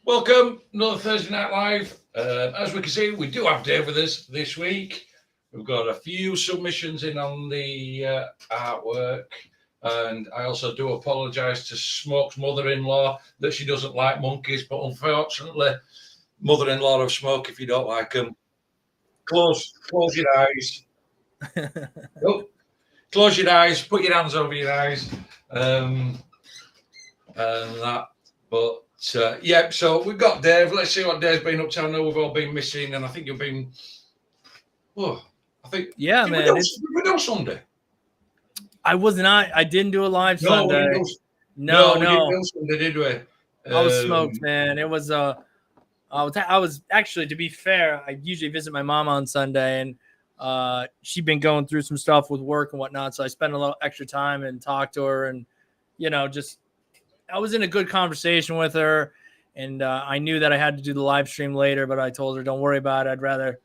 Welcome, another Thursday Night Live. As we can see, we do have Dave with us this week. We've got a few submissions in on the artwork. And I also do apologise to Smoke's mother-in-law that she doesn't like monkeys, but unfortunately, mother-in-law of Smoke, if you don't like them, close your eyes. Oh, close your eyes, put your hands over your eyes, and that. But yeah, so we've got Dave. Let's see what Dave's been up to. I know we've all been missing, and I think you've been. Oh, I think man. We do Sunday. I was not. I didn't do a live Sunday. We didn't do Sunday, did we? I was smoked, man. It was I was actually, to be fair, I usually visit my mom on Sunday, and she'd been going through some stuff with work and whatnot. So I spent a little extra time and talked to her, and just I was in a good conversation with her, and I knew that I had to do the live stream later, but I told her, don't worry about it. I'd rather,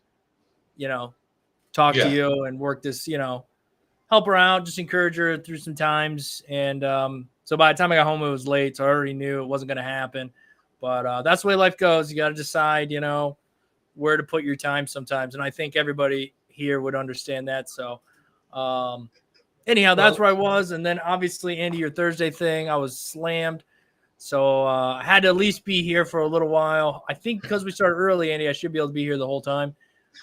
talk to you and work this, help her out, just encourage her through some times. And so by the time I got home, it was late. So I already knew it wasn't going to happen. But that's the way life goes. You got to decide, where to put your time sometimes. And I think everybody here would understand that. So anyhow, that's where I was. And then obviously, Andy, your Thursday thing, I was slammed. So I had to at least be here for a little while. I think because we started early, Andy, I should be able to be here the whole time.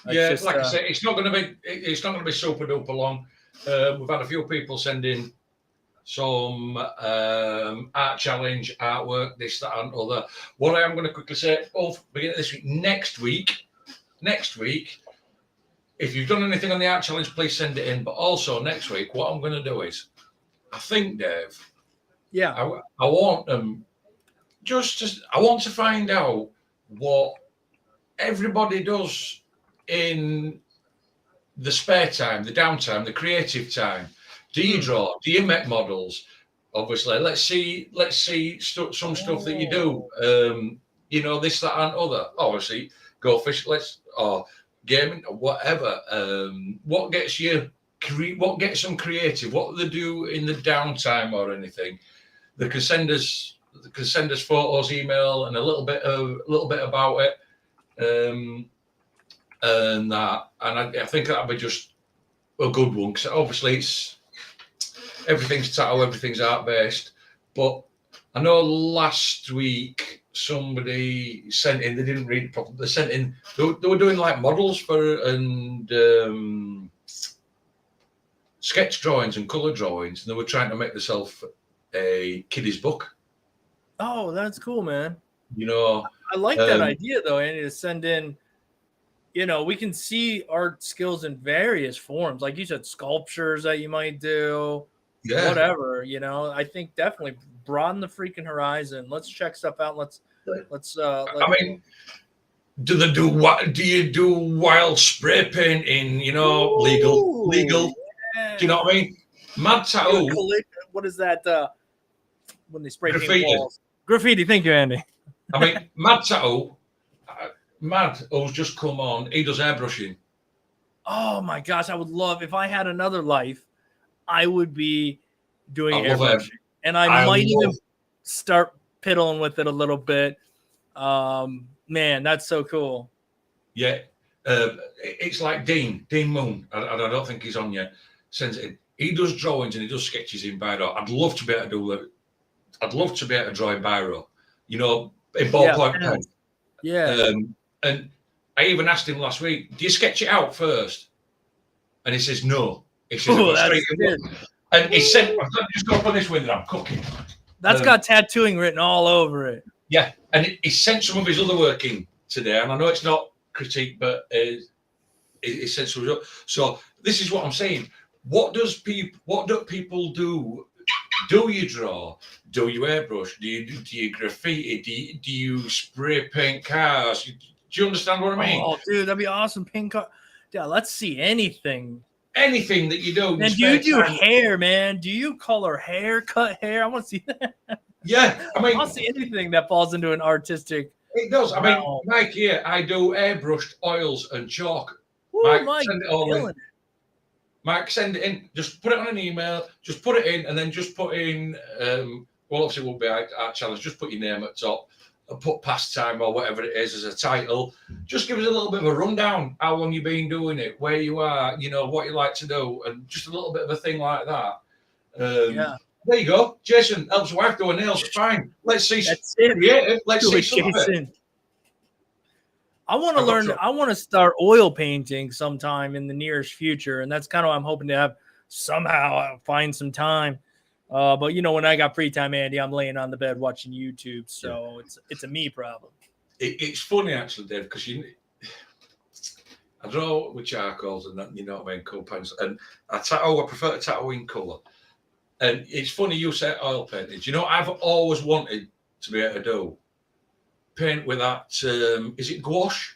Yeah, like I say, it's not going to be super duper long. We've had a few people send in some art challenge artwork, this, that, and other. What I am going to quickly say, beginning this week, next week, if you've done anything on the art challenge, please send it in. But also next week, what I'm going to do is, I think, Dave, I want them I want to find out what everybody does in the spare time, the downtime, the creative time. Do you draw? Do you make models? Obviously, let's see some stuff that you do. This, that, and other. Obviously, go fish. Or gaming, or whatever. What gets you? What gets them creative? What do they do in the downtime or anything? They can send us photos, email, and a little bit about it. And that, and I think that'd be just a good one, because obviously everything's tattoo, everything's art based. But I know last week somebody sent in, they didn't read it properly. They sent in, they were doing like models and sketch drawings and color drawings, and they were trying to make themselves a kiddie's book. Oh, that's cool, man. I like that idea though, Andy, to send in. We can see art skills in various forms. Like you said, sculptures that you might do, whatever, I think definitely broaden the freaking horizon. Let's check stuff out. Let's do they do what? Do you do wild spray painting, legal? Yeah. Do you know what I mean? Mad tattoo. What is that? When they spray paint walls? Graffiti. Thank you, Andy. Mad tattoo. Mad, who's just come on, he does airbrushing. Oh my gosh, I would love, if I had another life, I would be doing airbrushing. And I might even start piddling with it a little bit. Man, that's so cool. Yeah. It's like Dean Moon. I don't think he's on yet. Sends it in. He does drawings and he does sketches in biro. I'd love to be able to do that. I'd love to be able to draw in biro, in ballpoint pen. Yeah. And I even asked him last week, do you sketch it out first? And he says, no. He says, and he said, just go up on this window, I'm cooking. That's got tattooing written all over it. Yeah. And he sent some of his other work in today. And I know it's not critique, but he sent some. So this is what I'm saying. What do people do? Do you draw? Do you airbrush? Do you graffiti? Do you spray paint cars? Do you understand what I mean? Oh, dude, that'd be awesome. Pink car. Yeah, let's see anything. Anything that you do. And do you do hair, man? Do you color hair, cut hair? I want to see that. Yeah, I want to see anything that falls into an artistic. It does. Mike here, I do airbrushed oils and chalk. Ooh, Mike, send it all in. Mike, send it in. Just put it on an email. Just put it in, and then just put in. Obviously, it won't be art challenge. Just put your name at top, put pastime or whatever it is as a title. Just give us a little bit of a rundown, how long you've been doing it, where you are, you know, what you like to do, and just a little bit of a thing like that. There you go. Jason helps wife do her nails. Fine. Let's see. That's it. Creative. Let's do see it, some Jason. of it. I want to learn. I want to start oil painting sometime in the nearest future, and that's kind of what I'm hoping to have somehow find some time. But you know, when I got free time, Andy, I'm laying on the bed watching YouTube, so it's a me problem. It's funny actually, Dave, because I draw with charcoals and that, you know what I mean, cool pencil, and I prefer to tattoo in colour. And it's funny you say oil painting. You know, I've always wanted to be able to do paint with that. Is it gouache?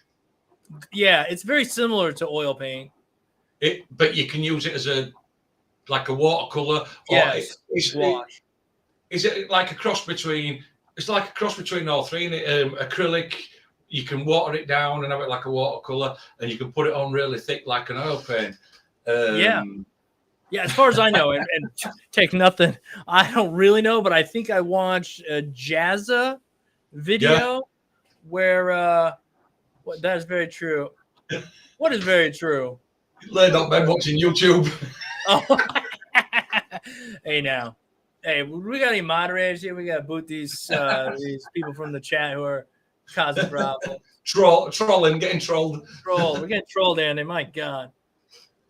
Yeah, it's very similar to oil paint. But you can use it as like a watercolor. Yes, is it like a cross between? It's like a cross between all three. Acrylic, you can water it down and have it like a watercolor, and you can put it on really thick like an oil paint. Yeah, as far as I know, and take nothing. I don't really know, but I think I watched a Jazza video where that is very true. What is very true? Laid up bed watching YouTube. Oh. Hey, now. Hey, we got any moderators here? We got to boot these people from the chat who are causing problems. Trolling, getting trolled. We're getting trolled, Andy. My God.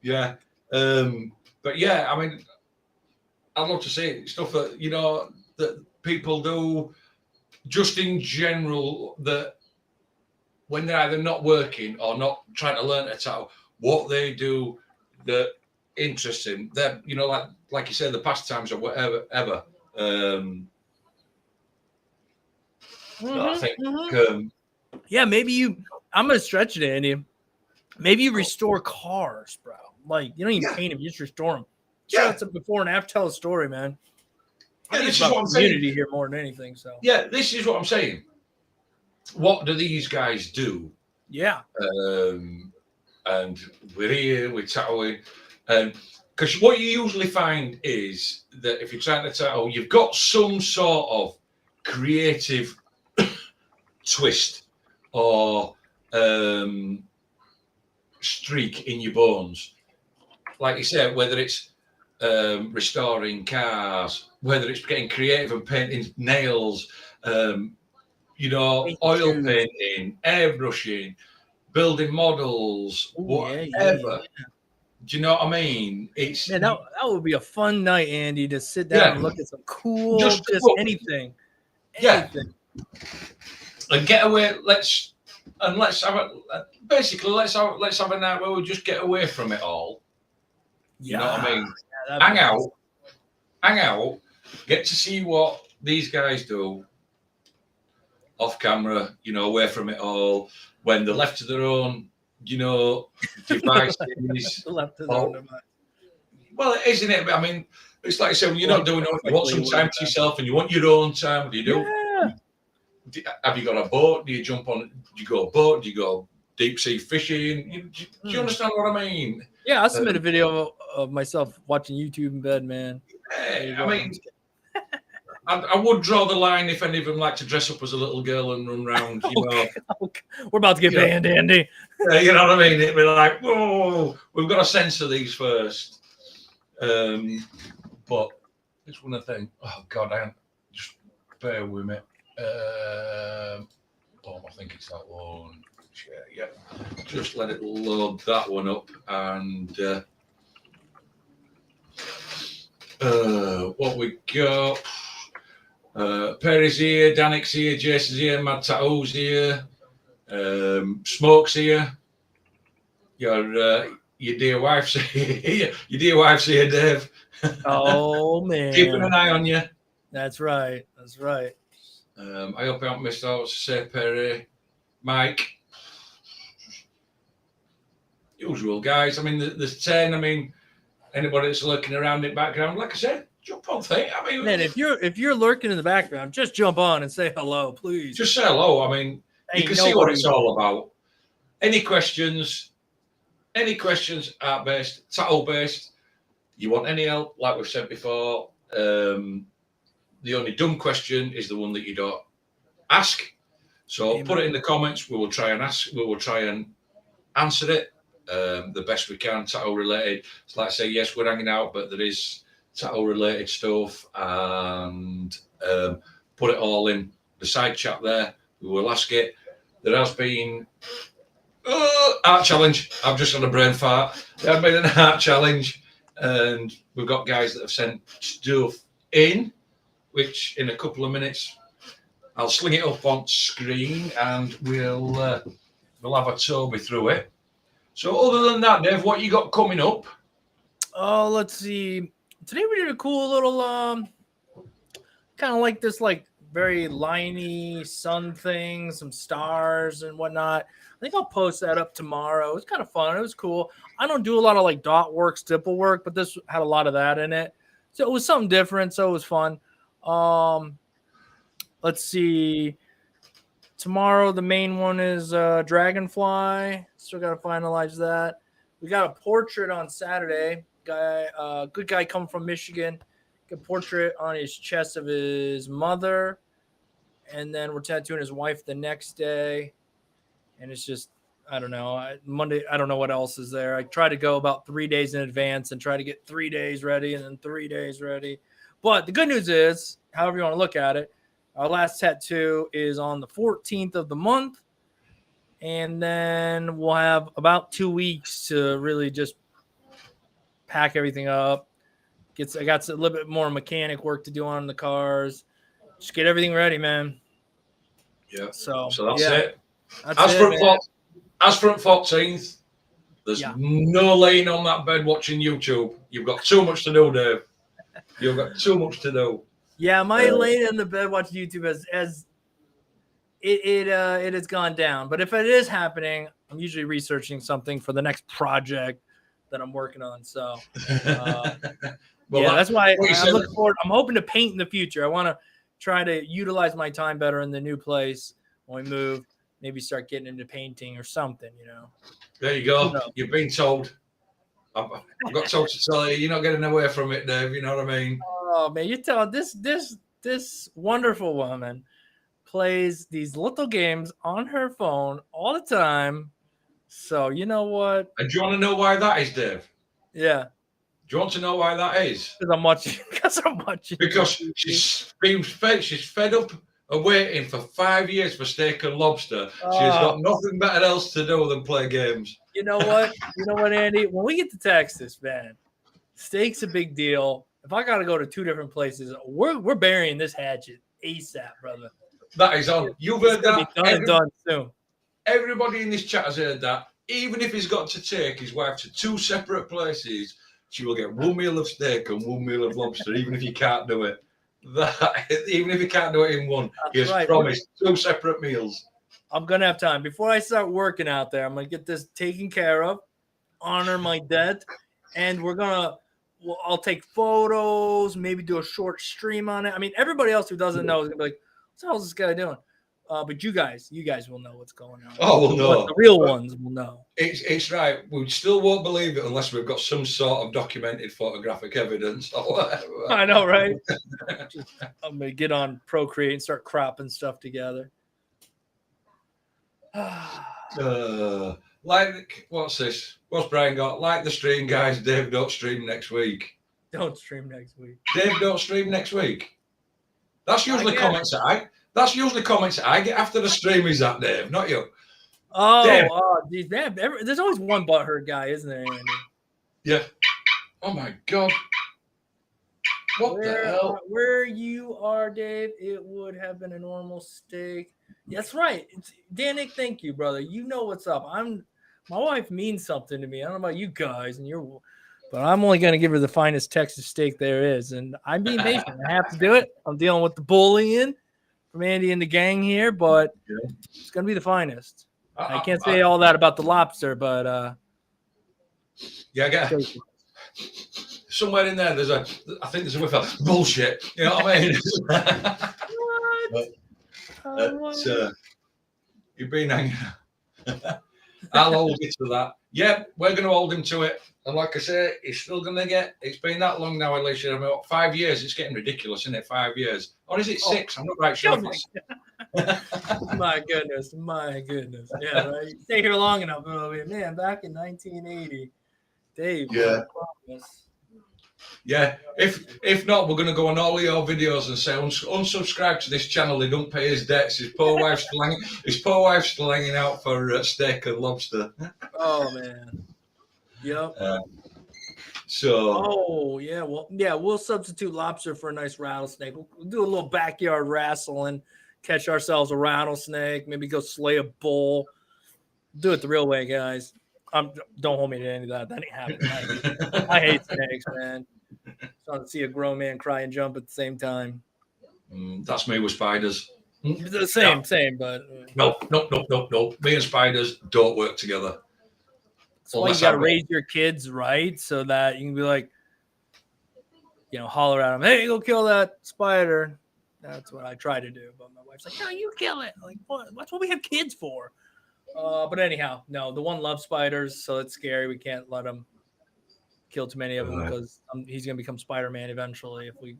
Yeah. But yeah, I mean, I'd love to see stuff that, you know, that people do just in general, that when they're either not working or not trying to learn a tattoo, what they do that interesting. They're, you know, like you said, the pastimes or whatever, ever. I think, yeah, maybe I'm going to stretch it, Andy. Maybe you restore cars, bro. Like, you don't even paint them, you just restore them. Show us a before and after, tell a story, man. I think it's about community here more than anything. So yeah, this is what I'm saying. What do these guys do? Yeah. And we're here, we're tattooing. Because what you usually find is that if you're trying to tattoo, you've got some sort of creative twist or streak in your bones. Like you said, whether it's restoring cars, whether it's getting creative and painting nails, you know, oil painting, airbrushing, building models, whatever. Do you know what I mean? It's that would be a fun night, Andy, to sit down and look at some cool, just anything. Yeah. And get away. Let's have a night where we just get away from it all. You know what I mean? Yeah, hang out, get to see what these guys do off camera, you know, away from it all. When they're left to their own, you know, devices. Left to their own device. Well, isn't it? I mean, it's like I said, when you're not doing it, you want some time to yourself and you want your own time. What do you do? Yeah. Have you got a boat? Do you jump on? Do you go boat? Do you go deep sea fishing? Do you understand what I mean? Yeah, I'll submit a video of myself watching YouTube in bed, man. I mean, I would draw the line if any of them like to dress up as a little girl and run around, you know. We're about to get banned, Andy. You know what I mean? It'd be like, whoa, we've got to censor these first. But it's one of the things. Oh, God, just bear with me. I think it's that one. Yeah. Just let it load that one up and what we got. Perry's here, Danik's here, Jason's here, Mad Tattoo's here, Smoke's here. Your dear wife's here. Your dear wife's here, Dave. Oh man, keeping an eye on you. That's right. I hope I haven't missed out. Say Perry, Mike. Usual guys. I mean, there's 10. I mean, anybody that's lurking around in the background, like I said, jump on thing. I mean, man, if you're lurking in the background, just jump on and say hello, please. Just say hello. I mean, you can see what it's all about. Any questions? Art-based, tattoo-based. You want any help? Like we've said before, the only dumb question is the one that you don't ask. So put it in the comments. We will try and answer it the best we can, tattoo related. So like I say, yes, we're hanging out, but there is tattoo related stuff, and put it all in the side chat there. We will ask it. There has been art challenge. I've just had a brain fart. There has been an art challenge, and we've got guys that have sent stuff in, which in a couple of minutes I'll sling it up on screen and we'll have a Toby through it. So other than that, Dave, what you got coming up? Oh, let's see. Today we did a cool little kind of like this like very liney sun thing, some stars and whatnot. I think I'll post that up tomorrow. It was kind of fun. It was cool. I don't do a lot of like dot work, stipple work, but this had a lot of that in it. So it was something different. So it was fun. Let's see. Tomorrow, the main one is Dragonfly. Still got to finalize that. We got a portrait on Saturday. Good guy come from Michigan. A portrait on his chest of his mother. And then we're tattooing his wife the next day. And it's just, I don't know. Monday, I don't know what else is there. I try to go about 3 days in advance and try to get 3 days ready and then 3 days ready. But the good news is, however you want to look at it, our last tattoo is on the 14th of the month. And then we'll have about 2 weeks to really just pack everything up. I got a little bit more mechanic work to do on the cars. Just get everything ready, man. Yeah. So that's it. As for 14th, there's no laying on that bed watching YouTube. You've got too much to do, Dave. You've got too much to do. Yeah, my laying in the bed watching YouTube it has gone down. But if it is happening, I'm usually researching something for the next project that I'm working on. So that's why I'm looking forward. I'm hoping to paint in the future. I want to try to utilize my time better in the new place when we move. Maybe start getting into painting or something, There you go. You've been told. I've got told to tell you, you're not getting away from it, Dave. You know what I mean? Oh man, you tell this wonderful woman plays these little games on her phone all the time. So you know what? And do you want to know why that is, Dave? Yeah. Do you want to know why that is? Because I'm watching. Because she's fed up of waiting for 5 years for steak and lobster. She's got nothing better else to do than play games. You know what? Andy? When we get to Texas, man, steak's a big deal. If I got to go to 2 different places, we're burying this hatchet ASAP, brother. That is on. You've heard that. Done soon. Everybody in this chat has heard that. Even if he's got to take his wife to 2 separate places, she will get 1 meal of steak and 1 meal of lobster, even if you can't do it. Even if you can't do it in one, he's promised 2 separate meals. I'm gonna have time before I start working out there. I'm gonna get this taken care of, honor my dead, and I'll take photos, maybe do a short stream on it. I mean, everybody else who doesn't know is gonna be like, "What the hell is this guy doing?" But you guys will know what's going on. Oh, we'll know. The real ones will know. It's right. We still won't believe it unless we've got some sort of documented photographic evidence or whatever. I know, right? I'm gonna get on Procreate and start cropping stuff together. What's this? What's Brian got? Like the stream, guys. Dave don't stream next week. Don't stream next week. Dave don't stream next week. That's usually comments that I get after the stream. Is that Dave? Not you. Geez, man. There's always one butthurt guy, isn't there, Andy? Yeah. Oh my God. The hell? Where you are, Dave, it would have been a normal steak. That's right. Danik, thank you, brother. You know what's up. My wife means something to me. I don't know about you guys, but I'm only going to give her the finest Texas steak there is, and I'm being patient. I have to do it. I'm dealing with the bullying from Andy and the gang here, but it's going to be the finest. I can't say all that about the lobster, but I got somewhere in there. I think there's a whiff of bullshit. You know what I mean? You've been hanging. I'll hold you to that. Yeah, we're going to hold him to it. And like I say, he's still going to get, it's been that long now, Alicia. I mean, 5 years, it's getting ridiculous, isn't it? 5 years. Or is it 6? I'm not quite sure. My goodness. Yeah, right. Stay here long enough, it'll be, man, back in 1980. Dave, yeah. Yeah, if not, we're going to go on all of your videos and say unsubscribe to this channel. They don't pay his debts. His poor wife's still hanging out for steak and lobster. Oh man. Yep. So. We'll substitute lobster for a nice rattlesnake. We'll do a little backyard wrestling, catch ourselves a rattlesnake, maybe go slay a bull. Do it the real way, guys. Don't hold me to any of that. That ain't happening. I hate snakes, man. So to see a grown man cry and jump at the same time. That's me with spiders. The same, but no. Me and spiders don't work together. That's why you got to raise your kids right, so that you can be like, holler at them, hey, go kill that spider. That's what I try to do. But my wife's like, no, you kill it. I'm like, what? That's what we have kids for. But anyhow, no, the one loves spiders, so it's scary. We can't let him kill too many of them because he's going to become Spider-Man eventually if we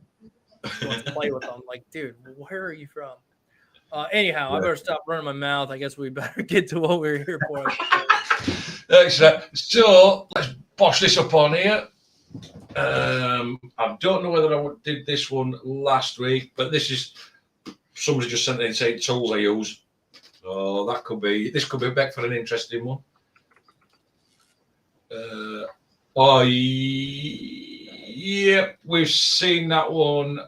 want to play with him. Like, dude, where are you from? Anyhow, I better stop running my mouth. I guess we better get to what we're here for. Excellent. So let's bosh this up on here. I don't know whether I did this one last week, but this is somebody just sent in saying tools I use. So this could be back for an interesting one. We've seen that one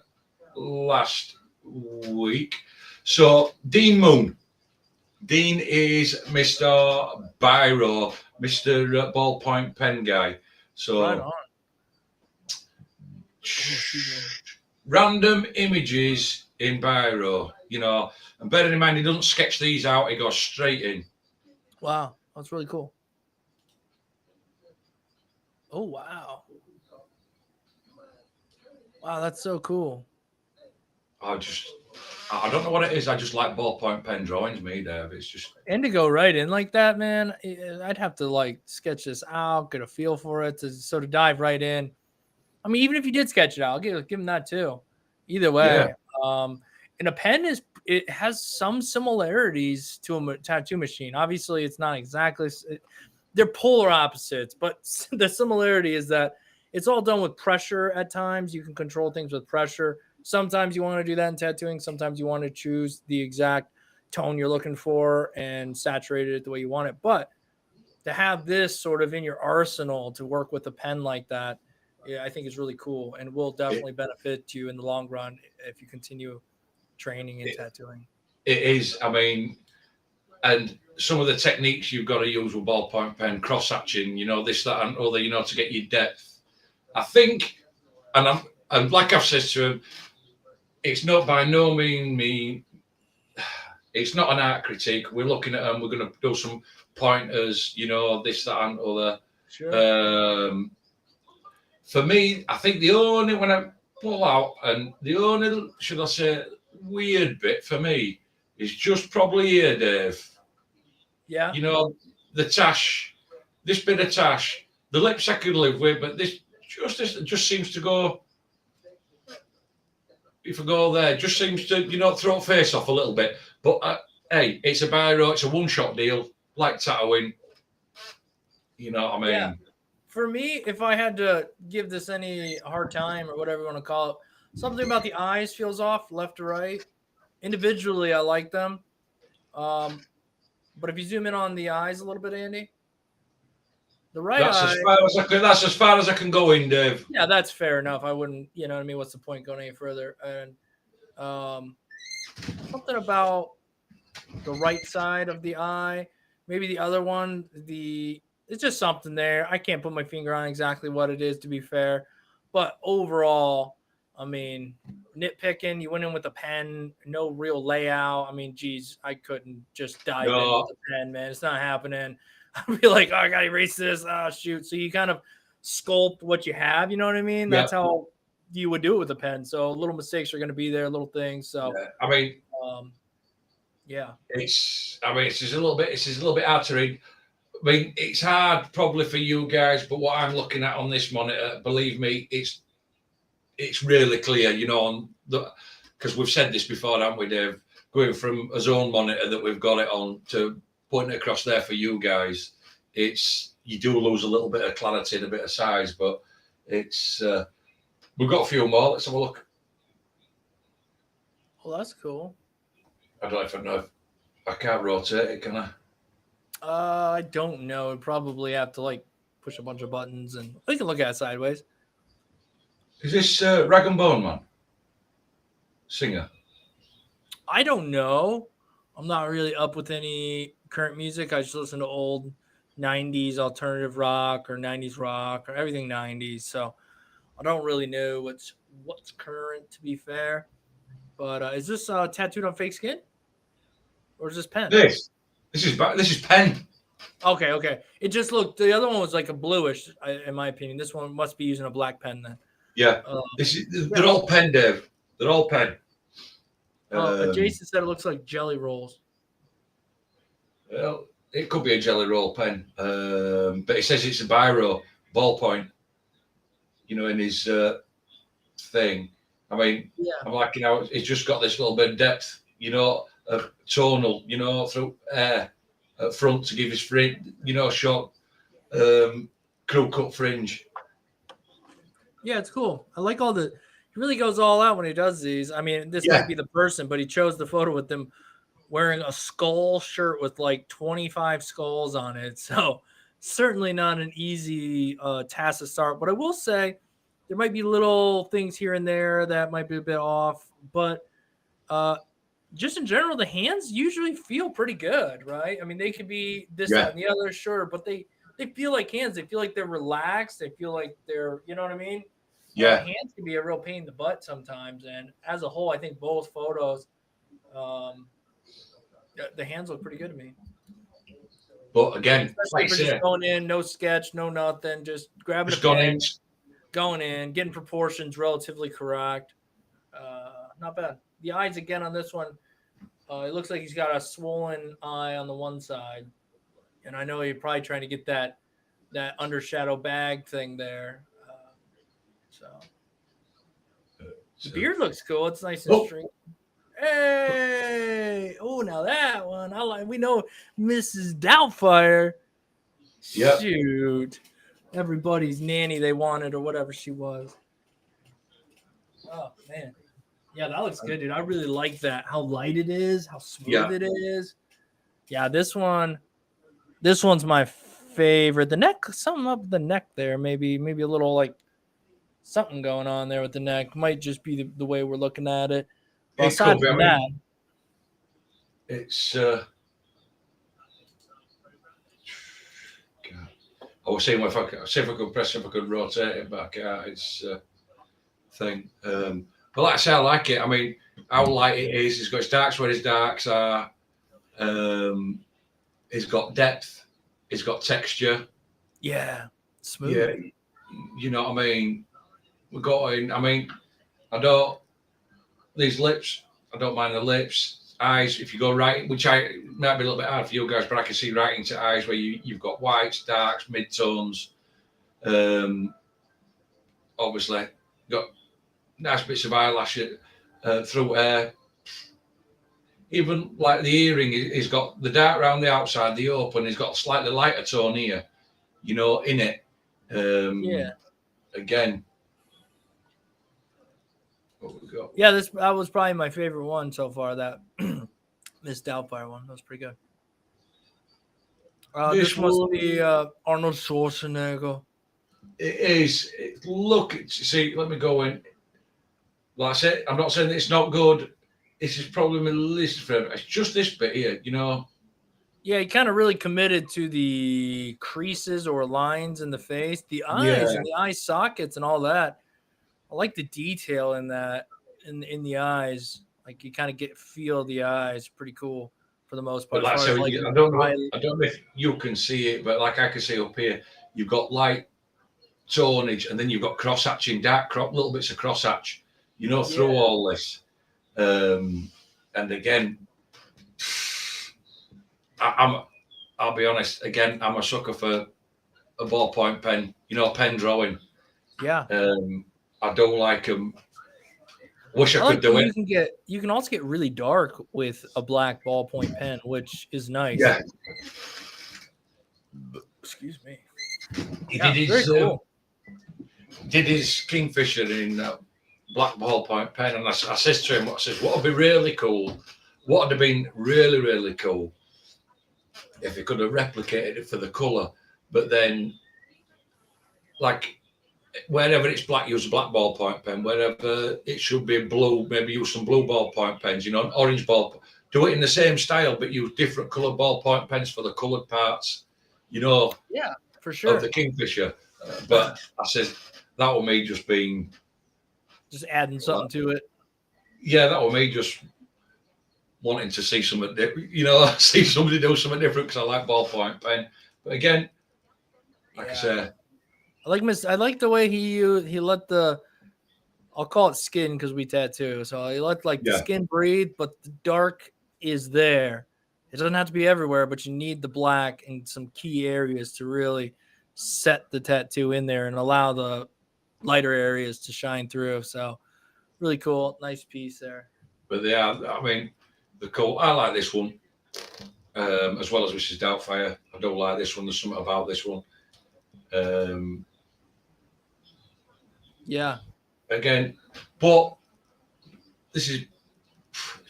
last week. So Dean Moon. Dean is Mr. Biro, Mr. Ballpoint pen guy. So right on. Random images in Biro, and bearing in mind he doesn't sketch these out, he goes straight in. Wow, that's really cool. Oh wow. Wow, that's so cool. I don't know what it is. I just like ballpoint pen drawings, me, Dave. It's just Indigo right in like that, man. I'd have to sketch this out, get a feel for it to sort of dive right in. I mean, even if you did sketch it out, I'll give him that too. Either way, and a pen it has some similarities to a tattoo machine. Obviously, it's not exactly. They're polar opposites, but the similarity is that it's all done with pressure. At times, you can control things with pressure. Sometimes you want to do that in tattooing. Sometimes you want to choose the exact tone you're looking for and saturate it the way you want it. But to have this sort of in your arsenal to work with a pen like that, I think is really cool and will definitely benefit you in the long run if you continue training and tattooing. It is. I mean, and some of the techniques you've got to use with ballpoint pen, cross-hatching, this, that, and other, to get your depth. I think, and like I've said to him, it's not by no means it's not an art critique. We're looking at them. We're going to do some pointers, this, that, and other. Sure. For me, I think the only when I pull out, and the only, should I say, weird bit for me is just probably here, Dave. Yeah. The tash, this bit of tash, the lips I could live with, but this just seems to go. If I go there, just seems to, throw face off a little bit. But hey, it's a biro, it's a one-shot deal, like tattooing. You know what I mean? Yeah. For me, if I had to give this any hard time or whatever you want to call it, something about the eyes feels off left to right. Individually, I like them. But if you zoom in on the eyes a little bit, Andy, the right eye. That's as far as I can go in, Dave. Yeah, that's fair enough. I wouldn't, you know what I mean? What's the point going any further? And something about the right side of the eye, maybe the other one, it's just something there. I can't put my finger on exactly what it is, to be fair. But overall, I mean, nitpicking, you went in with a pen, no real layout. I mean, geez, I couldn't just dive in with a pen, man. It's not happening. I'd be like, oh, I got to erase this. Oh, shoot. So you kind of sculpt what you have. You know what I mean? That's how you would do it with a pen. So little mistakes are going to be there, little things. So, I mean, yeah. It's just a little bit hard to read. mean, it's hard probably for you guys, but what I'm looking at on this monitor, believe me, it's really clear, you know, on the, because we've said this before, haven't we, Dave? Going from a zone monitor that we've got it on to putting it across there for you guys, you do lose a little bit of clarity and a bit of size, but it's we've got a few more. Let's have a look. Well, that's cool. I don't know if I can't rotate it, can I? I don't know. I'd probably have to like push a bunch of buttons, and we can look at it sideways. Is this Rag and Bone Man? Singer? I don't know. I'm not really up with any current music. I just listen to old 90s alternative rock or 90s rock or everything 90s. So I don't really know what's current, to be fair. But is this tattooed on fake skin? Or is this pen? This is pen. Okay. It just looked, the other one was like a bluish, in my opinion. This one must be using a black pen then. Yeah. They're all pen, Dave. They're all pen. Jason said it looks like jelly rolls. Well, it could be a jelly roll pen, but it says it's a biro ballpoint. You know, in his thing. I mean, I'm like, you know, it's just got this little bit of depth, you know, of tonal, you know, through air at front to give his fringe, you know, short crew cut fringe. Yeah, it's cool. I like he really goes all out when he does these. I mean, this might be the person, but he chose the photo with them wearing a skull shirt with like 25 skulls on it. So certainly not an easy task to start. But I will say there might be little things here and there that might be a bit off. But just in general, the hands usually feel pretty good, right? I mean, they could be this, that, and the other, sure, but they feel like hands. They feel like they're relaxed. They feel like they're, you know what I mean? Yeah. Hands can be a real pain in the butt sometimes. And as a whole, I think both photos, the hands look pretty good to me. But again, like just going in, no sketch, no nothing, just grabbing a pen, going in, getting proportions relatively correct. Not bad. The eyes again on this one, it looks like he's got a swollen eye on the one side. And I know you're probably trying to get that undershadow bag thing there. The beard looks cool. It's nice and stringy. Hey! Oh, now that one I like. We know Mrs. Doubtfire. Yep. Shoot, everybody's nanny they wanted or whatever she was. Oh man, yeah, that looks good, dude. I really like that. How light it is, how smooth it is. Yeah, this one's my favorite. The neck, something up the neck there, maybe a little like something going on there with the neck. Might just be the way we're looking at it. But aside from that, it's I was saying if I could rotate it back. It's thing. But like I say, I like it. I mean, how light it is. It's got its darks where his darks are. It's got depth. It's got texture. Yeah, smooth. Yeah, you know what I mean. We're going. I mean, these lips. I don't mind the lips. Eyes. If you go right, which might be a little bit hard for you guys, but I can see right into eyes where you've got whites, darks, mid-tones. Obviously, got nice bits of eyelash through hair. Even like the earring, he's got the dark around the outside, the open. He's got a slightly lighter tone here, you know, in it. Again. What we got? Yeah, that was probably my favorite one so far. That Miss Doubtfire one, that was pretty good. This must be Arnold Schwarzenegger. It is. Look, see, let me go in. Like I said, I'm not saying that it's not good. This is probably my least favorite. It's just this bit here, you know. Yeah, he kind of really committed to the creases or lines in the face, the eyes and the eye sockets and all that. I like the detail in that, in the eyes. Like you kind of feel the eyes. Pretty cool for the most part. Like I don't know if you can see it, but like I can see up here, you've got light tonage, and then you've got cross hatching, little bits of cross hatch, you know, through all this. And again, I'll be honest. Again, I'm a sucker for a ballpoint pen. You know, pen drawing. Yeah. I don't like them. Wish I like could do it. You can also get really dark with a black ballpoint pen, which is nice. Yeah. Excuse me. He did his Kingfisher in black ballpoint pen, and I says to him, I says, what would be really cool? What would have been really, really cool if he could have replicated it for the colour, but then, like, wherever it's black, use a black ballpoint pen. Wherever it should be blue, maybe use some blue ballpoint pens. You know, an orange ball. Do it in the same style, but use different coloured ballpoint pens for the coloured parts. You know. Yeah, for sure. Of the Kingfisher, but I said that was me just adding something to it. Yeah, that was me just wanting to see something different. You know, see somebody do something different because I like ballpoint pen. But again, like I said, I like the way he let the, I'll call it skin because we tattoo. So he let the skin breathe, but the dark is there. It doesn't have to be everywhere, but you need the black in some key areas to really set the tattoo in there and allow the lighter areas to shine through. So really cool. Nice piece there. But yeah, I mean, the cool. I like this one as well as Mrs. Doubtfire. I don't like this one. There's something about this one. Yeah. Again, but this is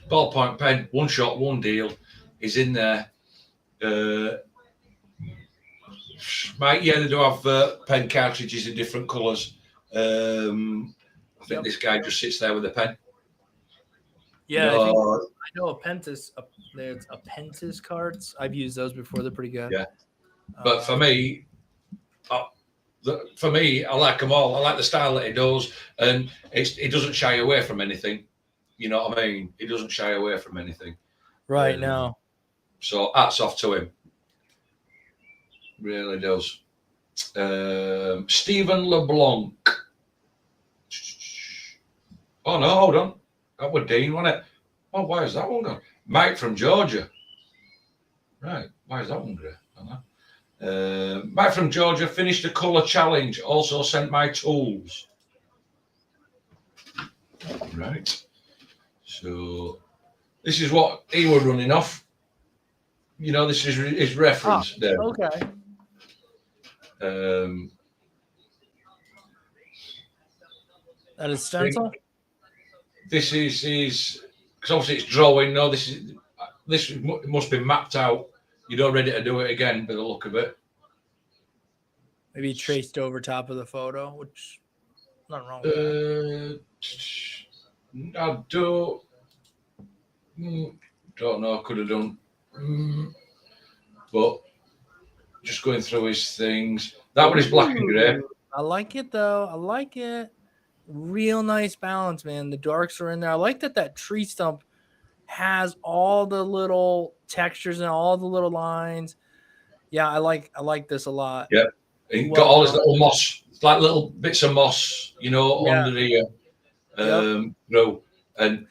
ballpoint pen, one shot, one deal. Is in there. They do have pen cartridges in different colours. I think this guy just sits there with a pen. Yeah, I know a Pentis. There's a Pentis cards. I've used those before. They're pretty good. Yeah, but for me, I like them all. I like the style that he does, and he doesn't shy away from anything. You know what I mean? He doesn't shy away from anything. Right now. So hats off to him. Really does. Stephen LeBlanc. Oh no, hold on. That was Dean, wasn't it? Oh, why is that one gone? Mike from Georgia. Right. Why is that one grey? I don't know. Mike from Georgia finished the colour challenge. Also sent my tools. Right. So this is what he was running off. You know, this is his reference there. Okay. That is stencil? This is because obviously it's drawing. No, this must be mapped out. You don't ready to do it again by the look of it. Maybe traced over top of the photo, which nothing wrong with that. I don't know. I could have done. But just going through his things. That one is black and grey. I like it though. I like it. Real nice balance, man. The darks are in there. I like that tree stump has all the little textures and all the little lines. Yeah, I like this a lot. Yeah, he got all his little moss, like little bits of moss, you know, under the row, and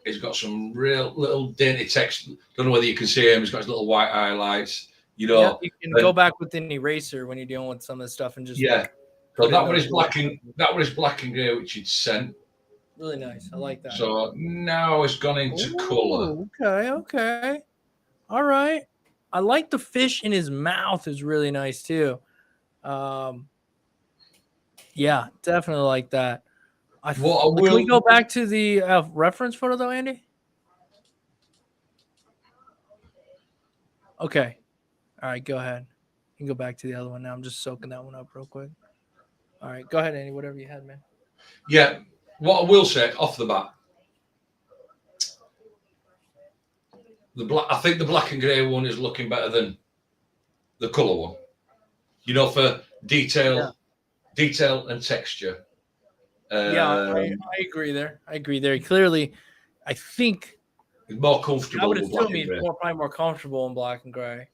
he's got some real little dainty text. Don't know whether you can see him. He's got his little white highlights. You know, you can go back with an eraser when you're dealing with some of this stuff and just So that one is black and grey, which he'd sent. Really nice. I like that. So now it's gone into colour. Okay. All right. I like the fish in his mouth is really nice too. Yeah, definitely like that. Can we go back to the reference photo though, Andy? Okay. All right, go ahead. You can go back to the other one now. I'm just soaking that one up real quick. All right, go ahead, Andy. Whatever you had, man. Yeah, what I will say off the bat, I think the black and grey one is looking better than the colour one. You know, for detail and texture. I agree there. Clearly, I think it's more comfortable. I would assume he's probably more comfortable in black and grey.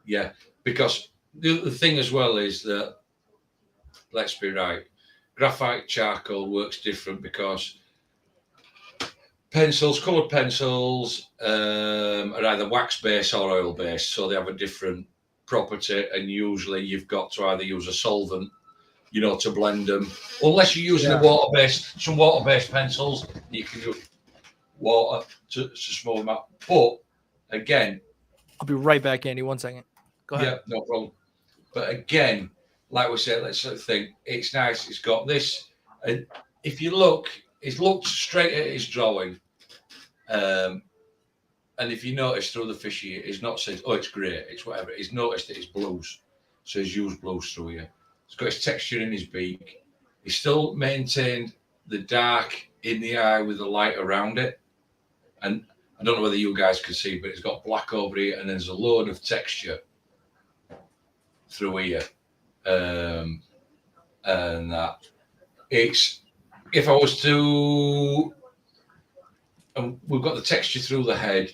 Yeah, because the thing as well is that, let's be right, graphite charcoal works different because pencils, coloured pencils, are either wax based or oil based, so they have a different property, and usually you've got to either use a solvent, to blend them, unless you're using some water-based pencils. You can use water to smooth them out. But again, I'll be right back, Andy. 1 second. Go ahead. Yeah, no problem. But again, like we said, let's think it's nice. It's got this, and if you look, it's looked straight at his drawing. And if you notice through the fishy, he's not said, "Oh, it's great, it's whatever." He's noticed that it's blues, so he's used blues through here. He's got his texture in his beak. He's still maintained the dark in the eye with the light around it. And I don't know whether you guys can see, but it's got black over here, and there's a load of texture through here. And that it's, if I was to, and we've got the texture through the head.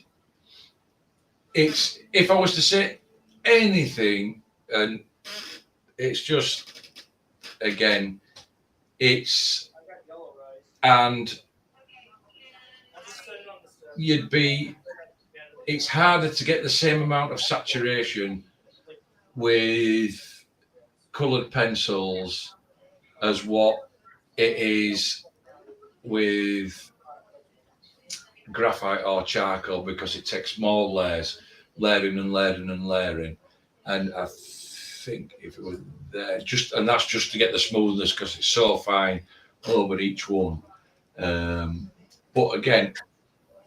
It's, if I was to say anything, and it's just, again, it's, and it's harder to get the same amount of saturation with coloured pencils as what it is with graphite or charcoal, because it takes more layers, layering and layering and layering. And I think if it was there, and that's just to get the smoothness, because it's so fine over each one. But again,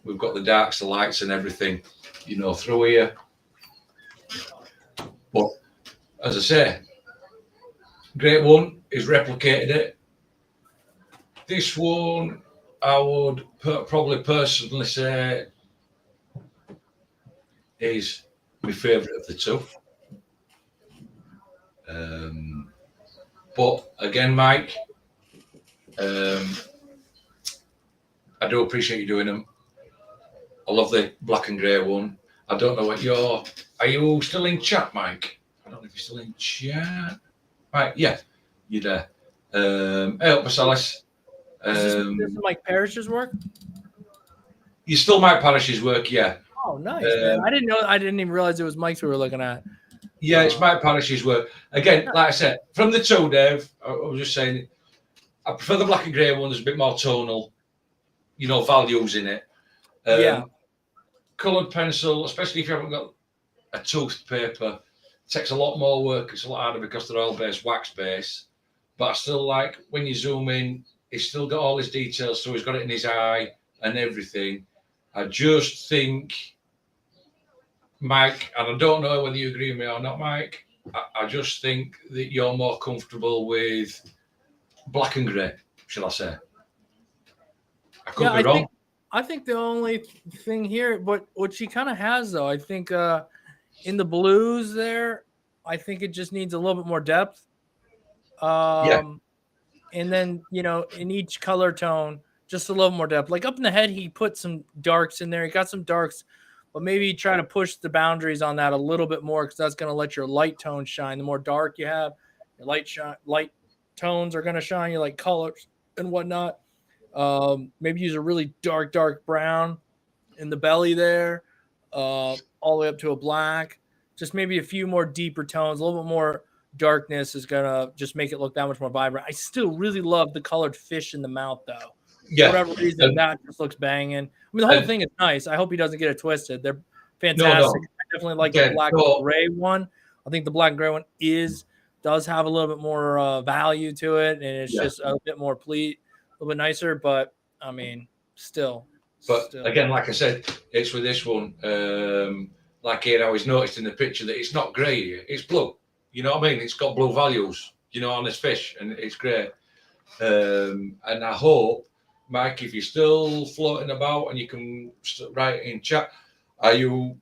we've got the darks, the lights, and everything, through here. But as I say, great one. He's replicated it. This one, I would probably personally say is my favourite of the two. But again, Mike, I do appreciate you doing them. I love the black and grey one. I don't know what are you still in chat, Mike? I don't know if you're still in chat. Right, yeah, you're there. Hey up, Marcellus. This is Mike Parrish's work? You still Mike Parrish's work, yeah. Oh, nice, man. I didn't even realize it was Mike's we were looking at. Yeah, it's Mike Parrish's work. Again, like I said, from the two, Dave, I was just saying, I prefer the black and grey one. There's a bit more tonal, values in it. Coloured pencil, especially if you haven't got a toothed paper, takes a lot more work. It's a lot harder because they're oil-based, wax-based. But I still like, when you zoom in, he's still got all his details, so he's got it in his eye and everything. I just think, Mike, and I don't know whether you agree with me or not, Mike, I just think that you're more comfortable with black and grey, shall I say. I could be wrong. I think the only thing here, but what she kind of has, though, I think in the blues there, I think it just needs a little bit more depth. And then, in each color tone, just a little more depth. Like up in the head, he put some darks in there. He got some darks, but maybe try to push the boundaries on that a little bit more, because that's going to let your light tone shine. The more dark you have, your light tones are going to shine. Your light colors and whatnot. Maybe use a really dark brown in the belly there, all the way up to a black. Just maybe a few more deeper tones, a little bit more darkness is gonna just make it look that much more vibrant. I still really love the colored fish in the mouth, though. Yeah, for whatever reason, that just looks banging. I mean, the whole thing is nice. I hope he doesn't get it twisted. They're fantastic. No. I definitely like the black and gray one. I think the black and gray one does have a little bit more value to it, and it's just a bit more a little bit nicer. But I mean, still. Again, like I said, it's with this one. Like here, I always noticed in the picture that it's not grey here, it's blue. You know what I mean? It's got blue values, on this fish, and it's great. And I hope, Mike, if you're still floating about and you can write in chat, are you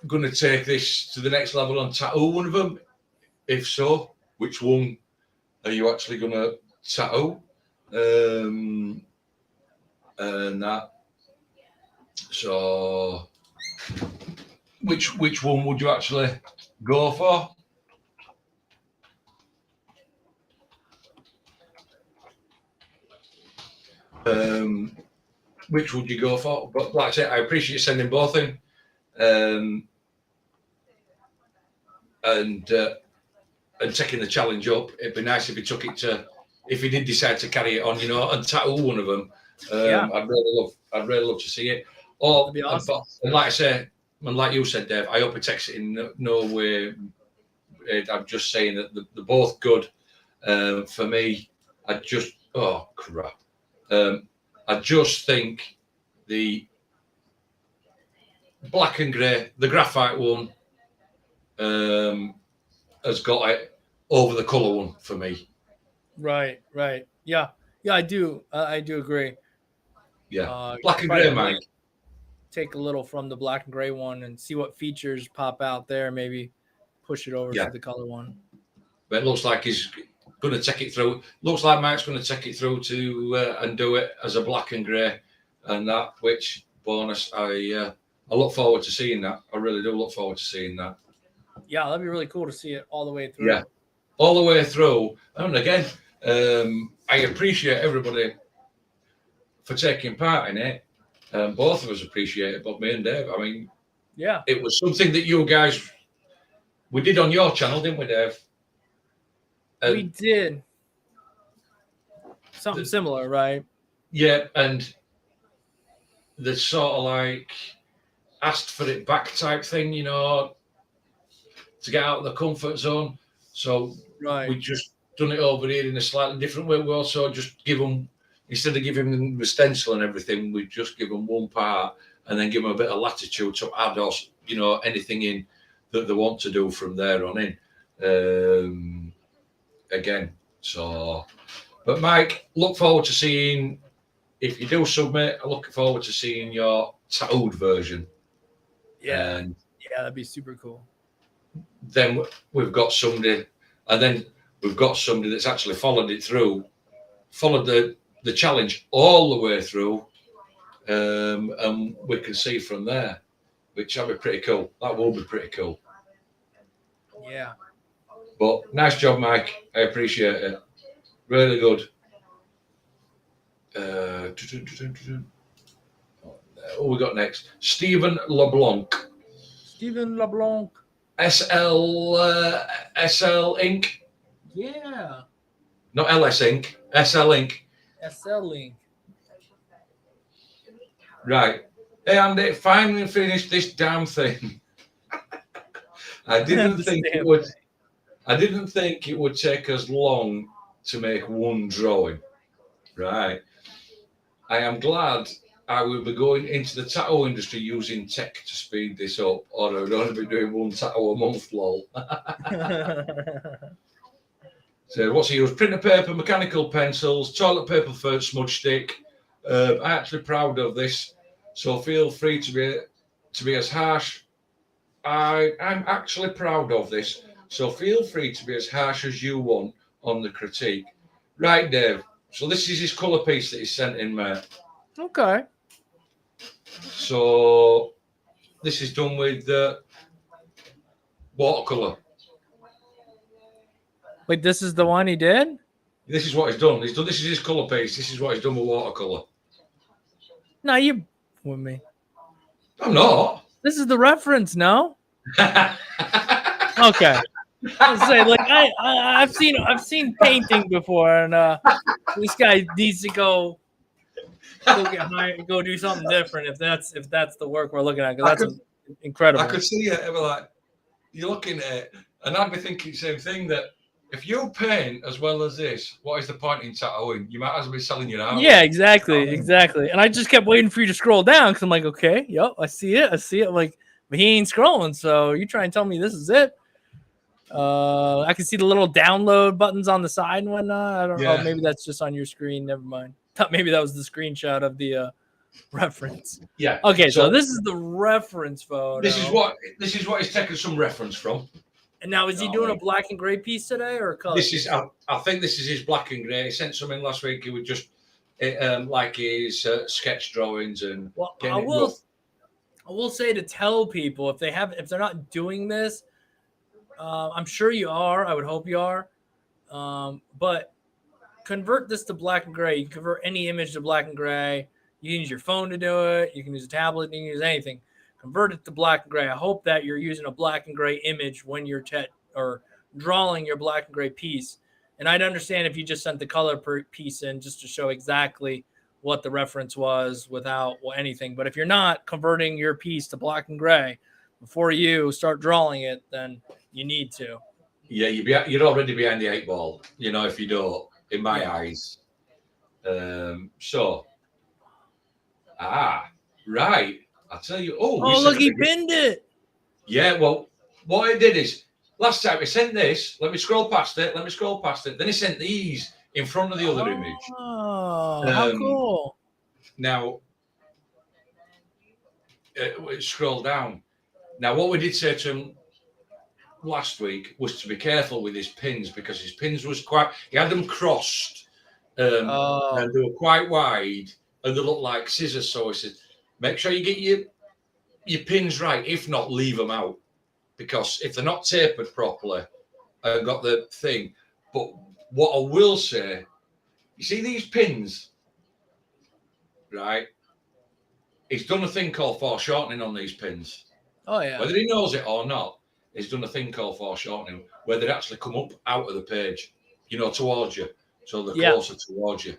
going to take this to the next level and tattoo one of them? If so, which one are you actually going to tattoo? And that. So, which one would you actually go for? which would you go for? But like I say, I appreciate you sending both in. And taking the challenge up. It'd be nice if he took it to, if he did decide to carry it on, and tattoo one of them. I'd really love to see it. Or, that'd be awesome. And like I say, and like you said, Dave, I hope it takes it in no way. I'm just saying that they're both good. For me, oh crap. I just think the black and grey, the graphite one, has got it over the colour one for me. Right. Yeah, I do agree. Yeah, black and grey, Mike. Take a little from the black and gray one and see what features pop out there. Maybe push it over to the color one. But it looks like he's going to take it through. Looks like Mike's going to take it through to and do it as a black and grey, and that. Which bonus, I look forward to seeing that. I really do look forward to seeing that. Yeah, that'd be really cool to see it all the way through. Yeah, all the way through. And again, I appreciate everybody for taking part in it. Both of us appreciate it, but me and Dave. I mean, yeah, it was something that you guys we did on your channel, didn't we, Dave? We did something similar, right? Yeah, and the sort of like asked for it back type thing, to get out of the comfort zone. So we just done it over here in a slightly different way. We also just give them, instead of giving them the stencil and everything, we just give them one part and then give them a bit of latitude to add us, anything in that they want to do from there on in. Again, so, but Mike, look forward to seeing, if you do submit, I look forward to seeing your tattooed version. Yeah, and that'd be super cool. Then we've got somebody, and then we've got somebody that's actually followed the challenge all the way through, and we can see from there, which will be pretty cool. That will be pretty cool. Yeah. But nice job, Mike. I appreciate it. Really good. What we got next? Stephen LeBlanc. SL Inc. Yeah. Not LS Inc. SL Inc. SL Inc. Right. Hey Andy, finally finished this damn thing. I didn't think it would take us long to make one drawing. Right. I am glad I will be going into the tattoo industry using tech to speed this up, or I would only be doing one tattoo a month, lol. So what's he used? Printer paper, mechanical pencils, toilet paper for smudge stick. I'm actually proud of this, so feel free to be as harsh. I'm actually proud of this, so feel free to be as harsh as you want on the critique. Right, Dave. So this is his colour piece that he sent in, mate. Okay. So this is done with watercolour. Wait, this is the one he did? This is what he's done. This is his colour piece. This is what he's done with watercolour. No, you with me. I'm not. This is the reference, no? Okay. I'll say, like, I've seen painting before, and this guy needs to go get hired, go do something different if that's the work we're looking at, because that's incredible. I could see it. I'd be like, you're looking at it, and I'd be thinking the same thing, that if you paint as well as this, what is the point in tattooing? You might as well be selling your house. Yeah, exactly. And I just kept waiting for you to scroll down, because I'm like, okay, yep, I see it. Like, but he ain't scrolling, so you try and tell me this is it. I can see the little download buttons on the side and whatnot. I don't know. Maybe that's just on your scrreen. Never mind. Thought maybe that was the screenshot of the reference. Yeah. Okay, so this is the reference photo. This is what he's taken some reference from. And now, is he doing a black and gray piece today, or a color? This is, I think this is his black and grey. He sent some in last week. He would just like his sketch drawings and. Well, I will say to tell people, if they're not doing this, I'm sure you are. I would hope you are. But convert this to black and gray. You convert any image to black and gray. You can use your phone to do it. You can use a tablet. You can use anything. Convert it to black and gray. I hope that you're using a black and gray image when you're or drawing your black and gray piece. And I'd understand if you just sent the color piece in just to show exactly what the reference was without anything. But if you're not converting your piece to black and gray before you start drawing it, then you need to. Yeah, you're already behind the 8 ball, you know, if you don't, in my eyes. Right. I'll tell you. Oh, look, he pinned it. Yeah, well, what I did is, last time he sent this, let me scroll past it. Then he sent these in front of the other image. Oh, how cool. Now, scroll down. Now, what we did say to him last week was to be careful with his pins, because his pins was he had them crossed and they were quite wide and they looked like scissors. So I said, make sure you get your pins right. If not, leave them out, because if they're not tapered properly, I've got the thing. But what I will say, you see these pins, right? He's done a thing called foreshortening on these pins. Oh, yeah. Whether he knows it or not, he's done a thing called foreshortening, where they actually come up out of the page, you know, towards you. So they're closer towards you.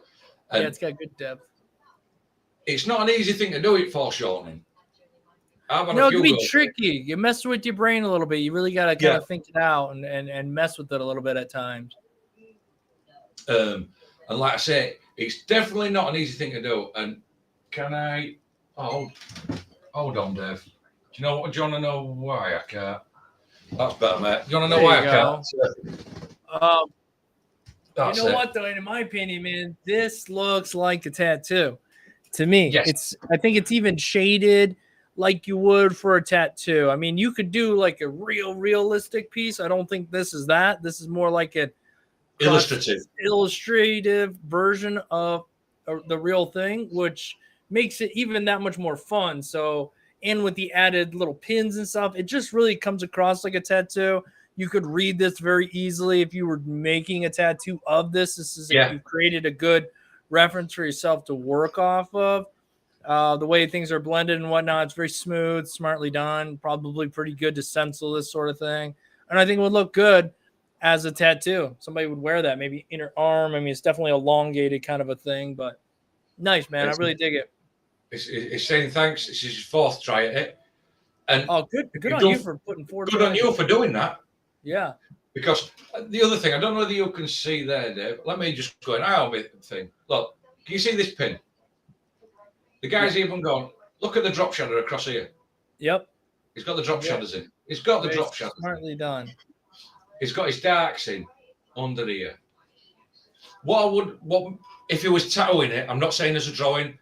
And it's got good depth. It's not an easy thing to do it, foreshortening. It can be tricky. You mess with your brain a little bit. You really got to kind of think it out and mess with it a little bit at times. And like I say, it's definitely not an easy thing to do. And can I... Oh, hold on, Dave. Do you want to know why I can't? That's better, mate. Do you want to know why I can't? You know what, though? In my opinion, man, this looks like a tattoo to me. Yes. I think it's even shaded like you would for a tattoo. I mean, you could do like a realistic piece. I don't think this is that. This is more like an illustrative version of the real thing, which makes it even that much more fun. So, and with the added little pins and stuff, it just really comes across like a tattoo. You could read this very easily if you were making a tattoo of this. This is if you created a good reference for yourself to work off of. The way things are blended and whatnot, it's very smooth, smartly done, probably pretty good to stencil this sort of thing. And I think it would look good as a tattoo. Somebody would wear that, maybe inner arm. I mean, it's definitely elongated kind of a thing, but nice, man. I really dig it. It's saying thanks. This is his 4th try at it. And good on you for putting 4 Good on you for doing that. Yeah. Because the other thing, I don't know whether you can see there, Dave. Let me just go in. I'll be the thing. Look, can you see this pin? The guy's even gone, look at the drop shadow across here. Yep. He's got the drop shadows in. He's got the drop shadows. Smartly done. He's got his darks in under here. What if he was tattooing it? I'm not saying as a drawing.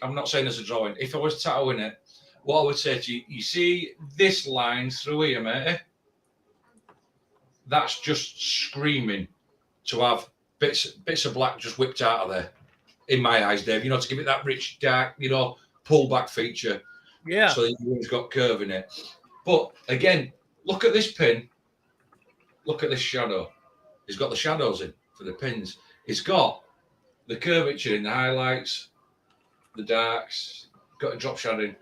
I'm not saying as a drawing. If I was tattooing it, what I would say to you, you see this line through here, mate? That's just screaming to have bits of black just whipped out of there. In my eyes, Dave, to give it that rich, dark, pull back feature. Yeah. So it's got curve in it. But again, look at this pin. Look at this shadow. He's got the shadows in for the pins. He's got the curvature in the highlights, the darks, got a drop shadow in.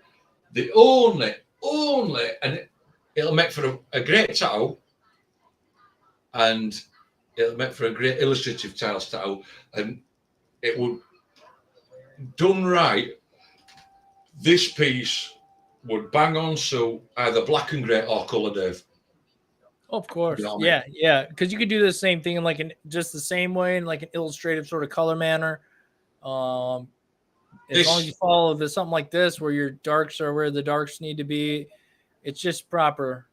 The only, and it'll make for a great tattoo, and it'll make for a great illustrative tattoo, and it would, done right, this piece would bang on suit either black and grey or colour, Dave. Of course. Yeah. Because you could do the same thing in just the same way in like an illustrative sort of color manner. As long as you follow something like this where your darks are where the darks need to be, it's just proper.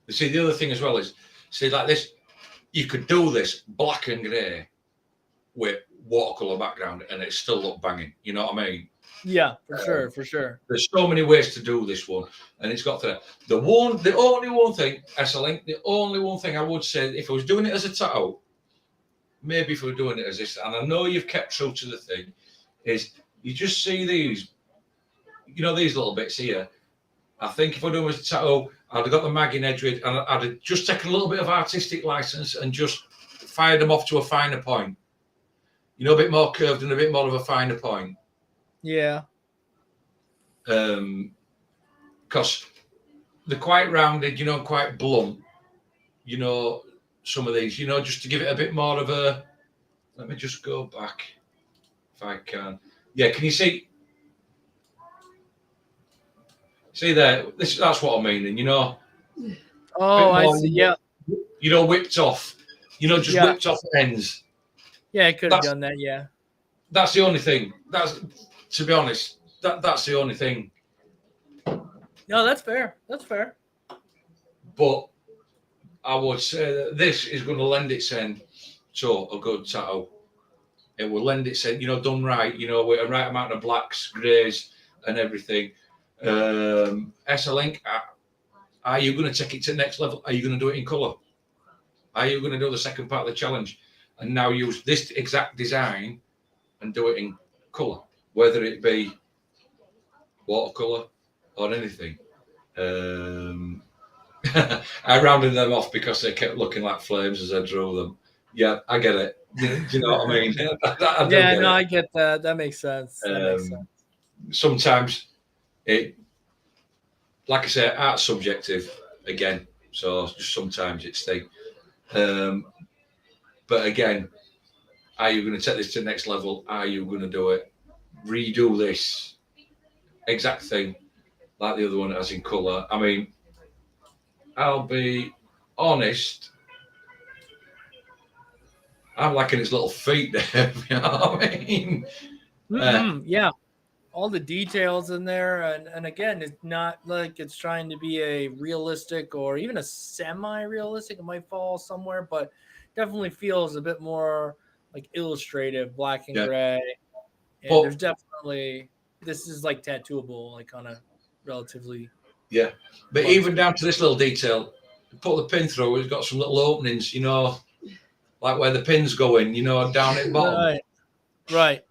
You see, the other thing as well is, like this, you could do this black and grey with watercolor background and it still look banging. You know what I mean? Yeah, for sure. There's so many ways to do this one, and it's got the only one thing I would say, if I was doing it as a tattoo, maybe if we were doing it as this, and I know you've kept true to the thing, is you just see these, these little bits here. I think if I do it as a tattoo, I'd have got the magging edge with, and I'd have just taken a little bit of artistic license and just fired them off to a finer point. A bit more curved and a bit more of a finer point. Yeah. Because they're quite rounded, you know, quite blunt. You know, some of these, you know, just to give it a bit more of a. Let me just go back if I can. Yeah, can you see? See there, that's what I mean, and you know, Oh, bit I more, see. Yeah. you know, whipped off, you know, just Yeah. whipped off ends. Yeah, I could have done that. Yeah. That's the only thing. That's, to be honest, that's the only thing. No, that's fair. That's fair. But I would say that this is going to lend itself to a good tattoo. It will lend itself, you know, done right, you know, with a right amount of blacks, greys, and everything. SLink, are you going to take it to the next level? Are you going to do it in colour? Are you going to do the second part of the challenge and now use this exact design and do it in colour, whether it be watercolour or anything? I rounded them off because they kept looking like flames as I drew them. Yeah, I get it. Do you know what I mean? I do Yeah, get no, it. I get that. That makes sense. That makes sense. Sometimes it, like I say, art's subjective again. So just sometimes it's thing. But again, are you going to take this to the next level? Are you going to do it? Redo this exact thing like the other one as in colour. I mean, I'll be honest. I'm liking his little feet there. You know what I mean? Yeah. All the details in there, and again, it's not like it's trying to be a realistic or even a semi-realistic. It might fall somewhere, but definitely feels a bit more like illustrative, black and gray. And but there's definitely, this is like tattooable, like on a relatively. Yeah, but even down to this little detail, put the pin through. It's got some little openings, you know, like where the pin's going, you know, down at the bottom. Right.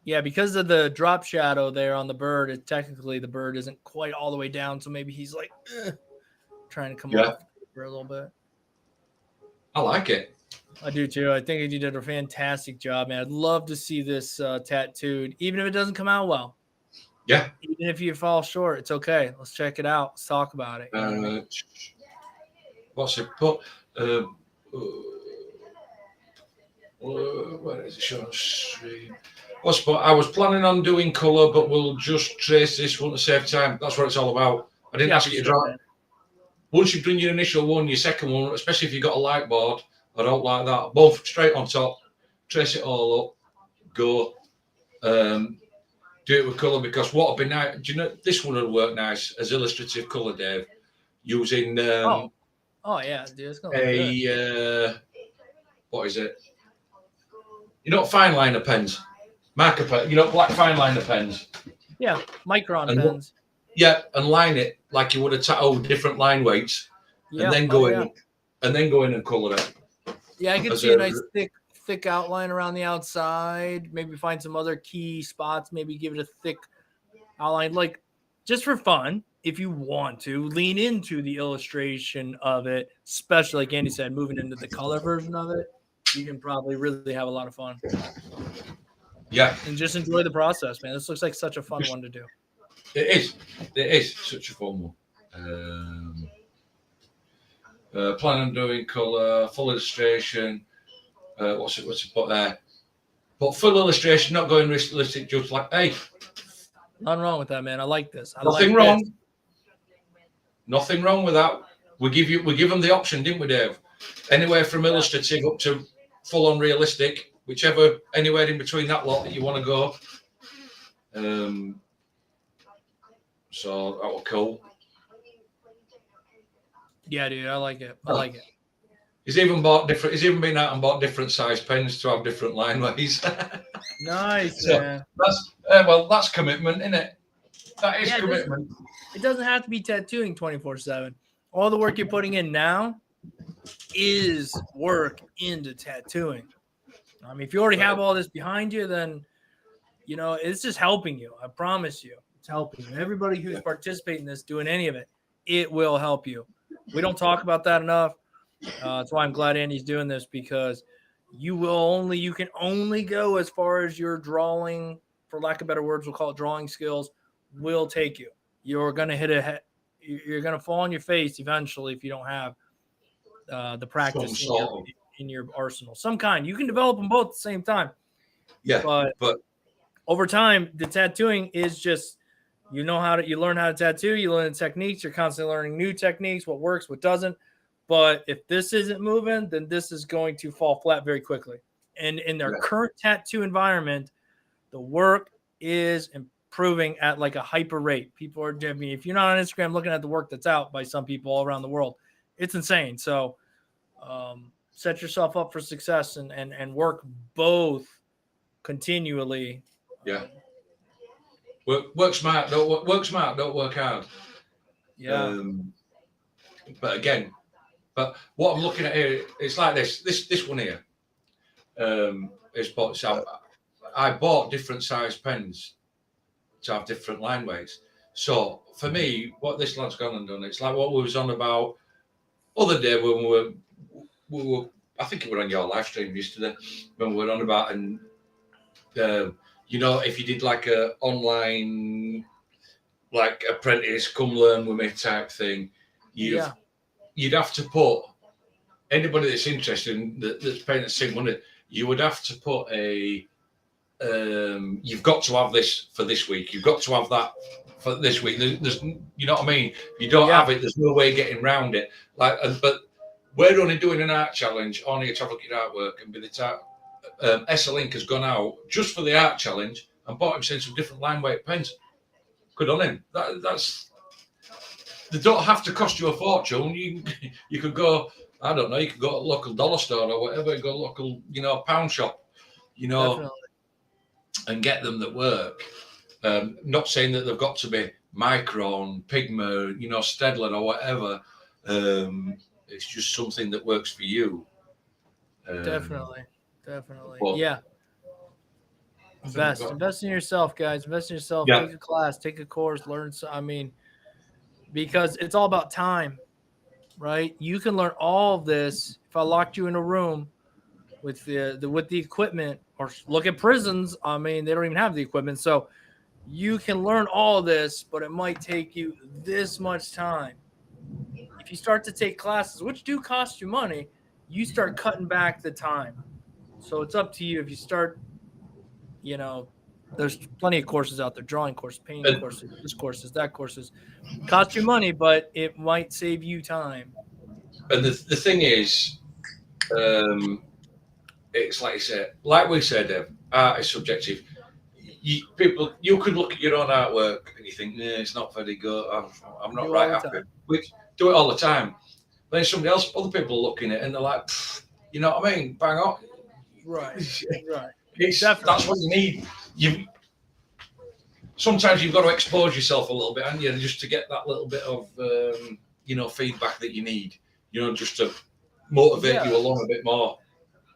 Yeah, because of the drop shadow there on the bird, technically the bird isn't quite all the way down, so maybe he's like trying to come off for a little bit. I like it. I do too. I think you did a fantastic job, man. I'd love to see this tattooed, even if it doesn't come out well. Yeah. Even if you fall short, it's okay. Let's check it out. Let's talk about it. What's it put? Where is it showing stream? I was planning on doing colour, but we'll just trace this one to save time. That's what it's all about. I didn't ask you to draw. Once you've done your initial one, your second one, especially if you've got a light board, I don't like that. Both straight on top, trace it all up, go. Do it with colour, because what would be nice, do you know, this one would work nice as illustrative colour, Dave, using yeah, dude, it's gonna look good. What is it? You know, fine liner pens, marker pen. You know, black fine liner pens. Yeah, micron pens. Yeah, and line it like you would a tattoo, different line weights, and then go in, and colour it. Yeah, I can see a nice thick outline around the outside. Maybe find some other key spots. Maybe give it a thick outline, like just for fun. If you want to lean into the illustration of it, especially like Andy said, moving into the color version of it, you can probably really have a lot of fun. Yeah, and just enjoy the process, man. This looks like such a fun one to do. It is such a fun one. Plan on doing colour, full illustration. What's it put there? But full illustration, not going realistic, just like, hey. Nothing wrong with that, man. I like this. Nothing wrong. Nothing wrong with that. We give them the option, didn't we, Dave? Anywhere from illustrative up to full on realistic, whichever, anywhere in between that lot that you want to go. So that was cool. Yeah, dude, I like it. I like it. He's even been out and bought different size pens to have different line ways. Nice, so man. That's commitment, isn't it? That is commitment. It doesn't have to be tattooing 24/7. All the work you're putting in now is work into tattooing. I mean, if you already have all this behind you, then it's just helping you. I promise you, it's helping you. Everybody who's participating in this, doing any of it, it will help you. We don't talk about that enough. That's why I'm glad Andy's doing this, because you can only go as far as your drawing for lack of better words, we'll call it drawing skills, will take you. You're going to hit a head. You're going to fall on your face eventually if you don't have the practice in your arsenal. Some kind. You can develop them both at the same time. Yeah, but over time, the tattooing is just you learn how to tattoo. You learn the techniques. You're constantly learning new techniques, what works, what doesn't. But if this isn't moving, then this is going to fall flat very quickly. And in their current tattoo environment, the work is improving at like a hyper rate. People are, I mean, if you're not on Instagram looking at the work that's out by some people all around the world, it's insane. So set yourself up for success and work both continually. Yeah. Work smart, don't work hard. Yeah. But again, what I'm looking at here, it's like this one here. I bought different size pens to have different line weights. So for me, what this lad's gone and done, it's like what we was on about other day when we were I think it was on your live stream yesterday when we were on about if you did like a online like apprentice come learn with me type thing, you'd have to put anybody that's interested in that's paying the same money, you would have to put you've got to have this for this week, you've got to have that for this week. There's you know what I mean? If you don't have it, there's no way getting around it. But we're only doing an art challenge on here to have a look at artwork, and by the time SLink has gone out just for the art challenge and bought him some different line weight pens. Good on him. They don't have to cost you a fortune. You could go, I don't know, you could go to a local dollar store or whatever, go to a local, pound shop, Definitely. and get them that work. Not saying that they've got to be Micron, Pigma, Stedler or whatever. It's just something that works for you. Definitely. Well, yeah. Invest in yourself, guys. Invest in yourself. Yeah. Take a class, take a course, learn. Because it's all about time, right? You can learn all of this if I locked you in a room with the equipment, or look at prisons. I mean, they don't even have the equipment, so you can learn all of this, but it might take you this much time. If you start to take classes, which do cost you money, you start cutting back the time. So it's up to you. If you start, there's plenty of courses out there, drawing courses, painting courses, this courses, that courses. Cost you money, but it might save you time. And the thing is, it's like we said, art is subjective. You could look at your own artwork and you think, it's not very good. I'm not right happy. Which do it all the time. Then other people are looking at it and they're like, you know what I mean? Bang on. Right. That's what you need. Sometimes you've got to expose yourself a little bit, and just to get that little bit of feedback that you need, just to motivate you along a bit more.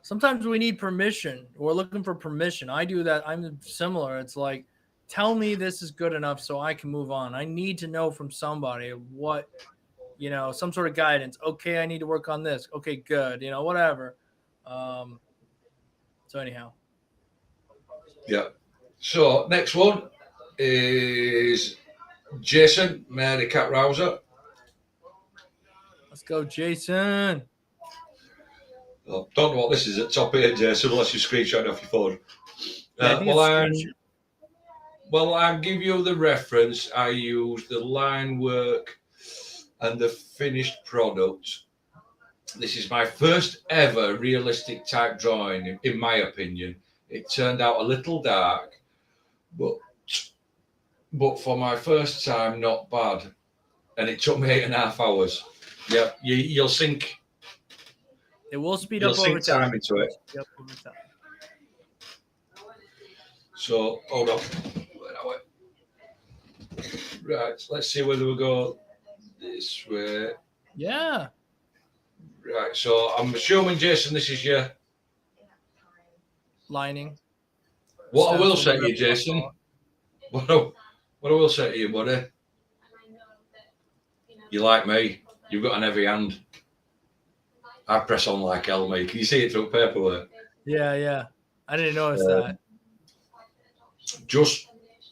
Sometimes we need permission. We're looking for permission. I do that. I'm similar. It's like, tell me this is good enough so I can move on. I need to know from somebody what, some sort of guidance. Okay, I need to work on this. Okay, good. Whatever. So anyhow. Yeah. So next one is Jason, Mary Cat Rouser. Let's go, Jason. I don't know what this is at top here, Jason, unless you screenshot it off your phone. I'll give you the reference. I use the line work and the finished product. This is my first ever realistic type drawing, in my opinion. It turned out a little dark, but for my first time, not bad. And it took me 8.5 hours. Yeah, you'll sink. It will speed up over time into it. Yep, over time. So hold on. Right, let's see whether we go this way. Yeah. Right, so I'm assuming, Jason, this is your lining. What I will say to you, Jason, what I will say to you, buddy, you like me, you've got an heavy hand. I press on like hell, mate. Can you see it through paperwork? Yeah. I didn't notice that. just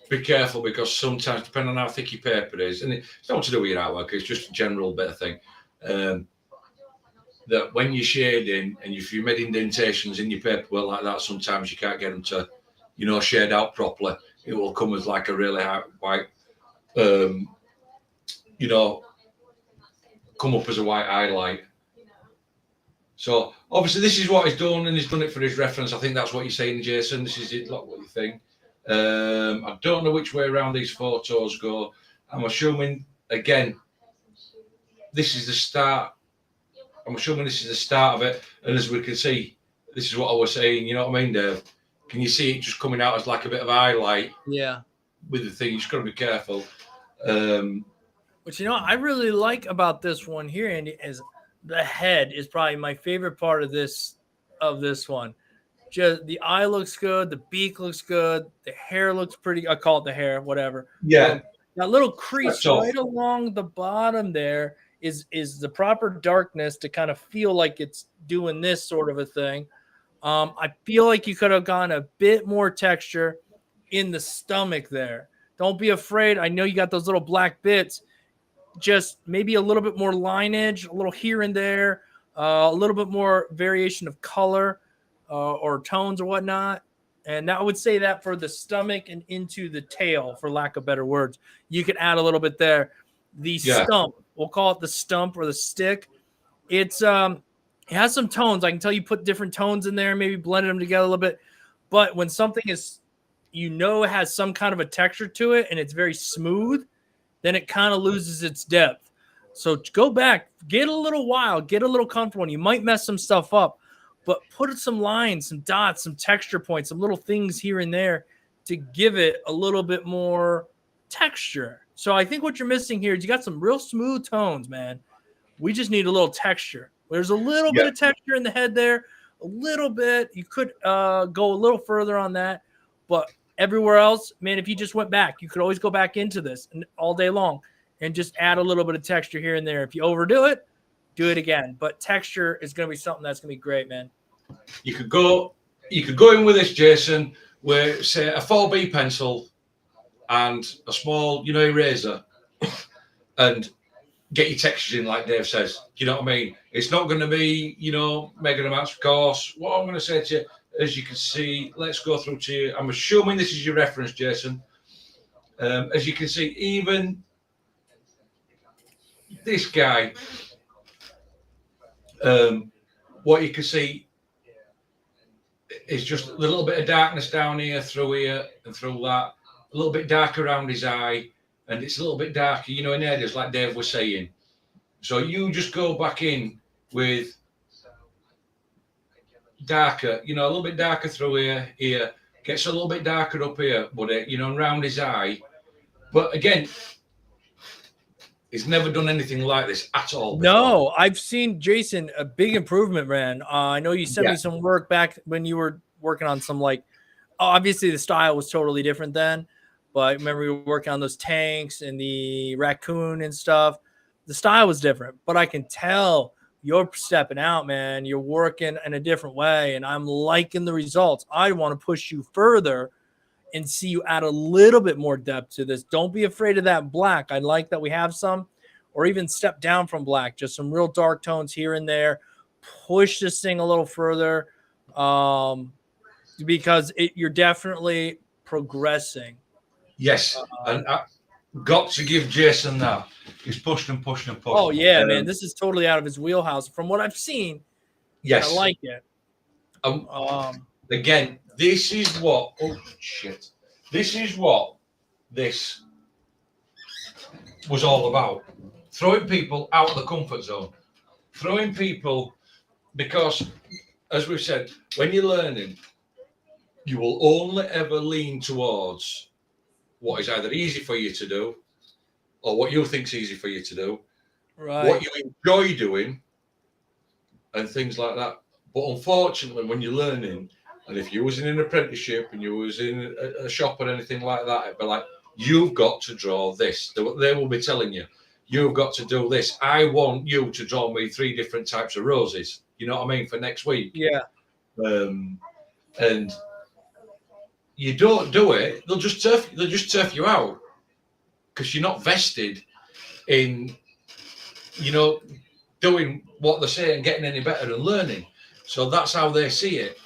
be careful, because sometimes, depending on how thick your paper is, and it's not to do with your artwork, it's just a general bit of thing, that when you're shading and if you made indentations in your paper like that, sometimes you can't get them to, shade out properly. It will come as like a really white, come up as a white highlight. So obviously this is what he's done, and he's done it for his reference. I think that's what you're saying, Jason. This is it, like what you think. I don't know which way around these photos go. I'm assuming, again, this is the start. I'm assuming this is the start of it. And as we can see, this is what I was saying. You know what I mean, Dave? Can you see it just coming out as like a bit of a highlight? Yeah. With the thing, you just got to be careful. But I really like about this one here, Andy, is the head is probably my favorite part of this one. Just the eye looks good, the beak looks good, the hair looks pretty. I call it the hair, whatever. Yeah. That little crease right along the bottom there is the proper darkness to kind of feel like it's doing this sort of a thing. I feel like you could have gone a bit more texture in the stomach there. Don't be afraid. I know you got those little black bits. Just maybe a little bit more lineage, a little here and there, a little bit more variation of color or tones or whatnot. And I would say that for the stomach and into the tail, for lack of better words, you could add a little bit there. The stump, we'll call it the stump or the stick. It has some tones. I can tell you put different tones in there, maybe blended them together a little bit. But when something is, it has some kind of a texture to it and it's very smooth, then it kind of loses its depth. So go back, get a little wild, get a little comfortable, and you might mess some stuff up, but put some lines, some dots, some texture points, some little things here and there to give it a little bit more texture. So I think what you're missing here is you got some real smooth tones, man. We just need a little texture. There's a little bit of texture in the head there, a little bit. You could go a little further on that, but everywhere else, man, if you just went back, you could always go back into this all day long and just add a little bit of texture here and there. If you overdo it, do it again. But texture is going to be something that's going to be great, man. You could go in with this, Jason, with, say, a 4B pencil and a small, eraser, and get your textures in, like Dave says. You know what I mean? It's not going to be, mega amounts, of course. What I'm going to say to you, as you can see, let's go through to you. I'm assuming this is your reference, Jason. As you can see, even this guy, what you can see is just a little bit of darkness down here, through here, and through that. A little bit darker around his eye, and it's a little bit darker, in areas like Dave was saying. So you just go back in with darker, a little bit darker through here, gets a little bit darker up here, but around his eye. But again, he's never done anything like this at all before. No, I've seen, Jason, a big improvement, man. I know you sent me some work back when you were working on some, obviously the style was totally different then, but I remember we were working on those tanks and the raccoon and stuff. The style was different, but I can tell you're stepping out, man. You're working in a different way, and I'm liking the results. I want to push you further and see you add a little bit more depth to this. Don't be afraid of that black. I like that we have some, or even step down from black, just some real dark tones here and there. Push this thing a little further, because you're definitely progressing. Yes, and I got to give Jason that. He's pushed and pushed and pushed. Oh, yeah, man. This is totally out of his wheelhouse. From what I've seen, yes, I like it. Again, this is what... Oh, shit. This is what this was all about. Throwing people out of the comfort zone. Throwing people... Because, as we've said, when you're learning, you will only ever lean towards what is either easy for you to do or what you think is easy for you to do, right? What you enjoy doing, and things like that. But unfortunately, when you're learning, and if you was in an apprenticeship and you was in a shop or anything like that, it'd be like, you've got to draw this. They will be telling you, you've got to do this. I want you to draw me 3 different types of roses. You know what I mean? For next week. Yeah. And you don't do it, they'll just turf you out because you're not vested in, doing what they say and getting any better and learning. So that's how they see it.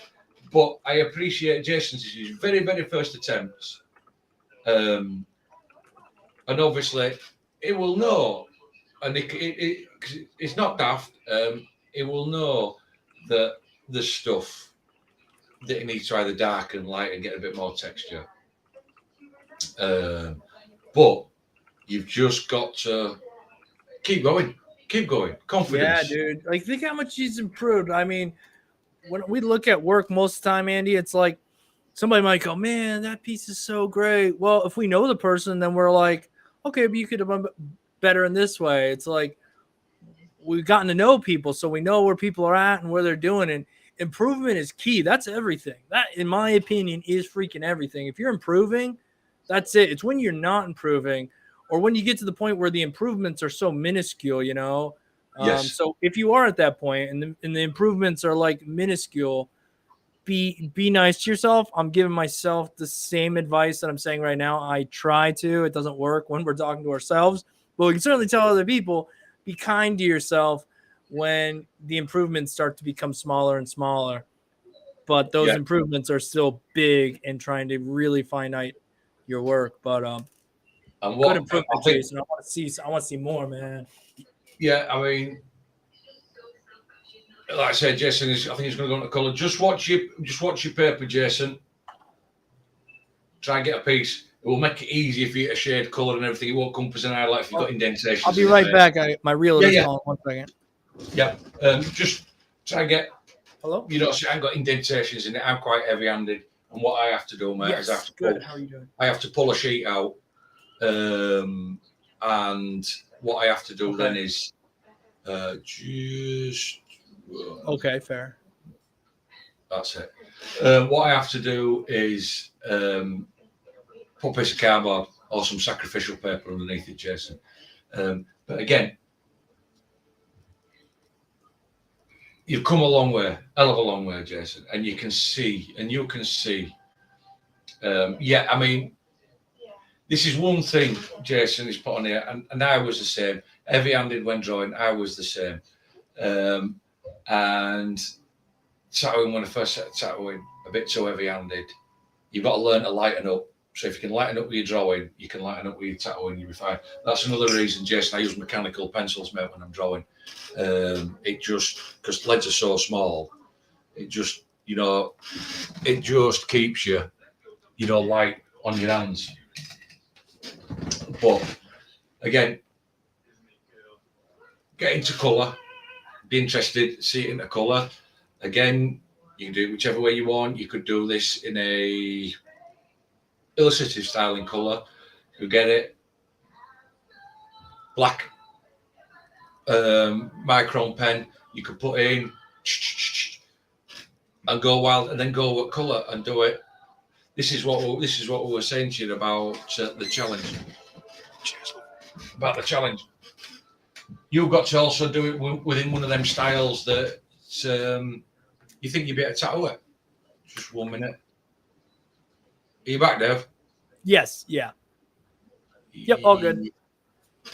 But I appreciate Jason's very, very first attempts. And obviously, it will know, and it's not daft. It will know that there's stuff that it needs to either darken, light, and get a bit more texture. But you've just got to keep going. Confidence. Yeah, dude. Like, think how much he's improved. I mean, when we look at work most of the time, Andy, it's like somebody might go, man, that piece is so great. Well, if we know the person, then we're like, okay, but you could have done better in this way. It's like we've gotten to know people, so we know where people are at and where they're doing. And improvement is key. That's everything. That, in my opinion, is freaking everything. If you're improving, that's it. It's when you're not improving, or when you get to the point where the improvements are so minuscule, Yes. So if you are at that point and the improvements are like minuscule, be nice to yourself. I'm giving myself the same advice that I'm saying right now. I try to. It doesn't work when we're talking to ourselves, but we can certainly tell other people. Be kind to yourself when the improvements start to become smaller and smaller. But those improvements are still big and trying to really find out your work. But and good improvement, Jason. I want to see more, man. Yeah, I mean, like I said, Jason I think he's going to go into colour. Just watch your paper, Jason. Try and get a piece. It will make it easier for you to shade colour and everything. It won't come as an highlight if you've got indentations. I'll be right back. My reel is calling. 1 second. Yeah, just try and get. Hello. So I ain't got indentations in it. I'm quite heavy-handed, and what I have to do, mate, is How are you doing? I have to pull a sheet out, and what I have to do then is just. Okay, fair. That's it. What I have to do is put a piece of cardboard or some sacrificial paper underneath it, Jason. But again, you've come a long way, hell of a long way, Jason, and you can see. I mean, this is one thing Jason is put on here, and I was the same. Heavy-handed when drawing, I was the same. And tattooing, when I first started tattooing, a bit too heavy-handed. You've got to learn to lighten up. So if you can lighten up with your drawing, you can lighten up with your tattooing, you'll be fine. That's another reason, Jason, I use mechanical pencils, mate, when I'm drawing. It just, because leads are so small, it just, it just keeps you, light on your hands. But again, get into colour, be interested, see it into colour. Again, you can do it whichever way you want. You could do this in a illustrative style in colour. You get it. Black micron pen, you could put in and go wild, and then go with colour and do it. This is what we were saying to you about the challenge. About the challenge. You've got to also do it within one of them styles that you think you'd be able to tattoo it. Just 1 minute. Are you back, Dave? Yes. Yeah. Yep. All good.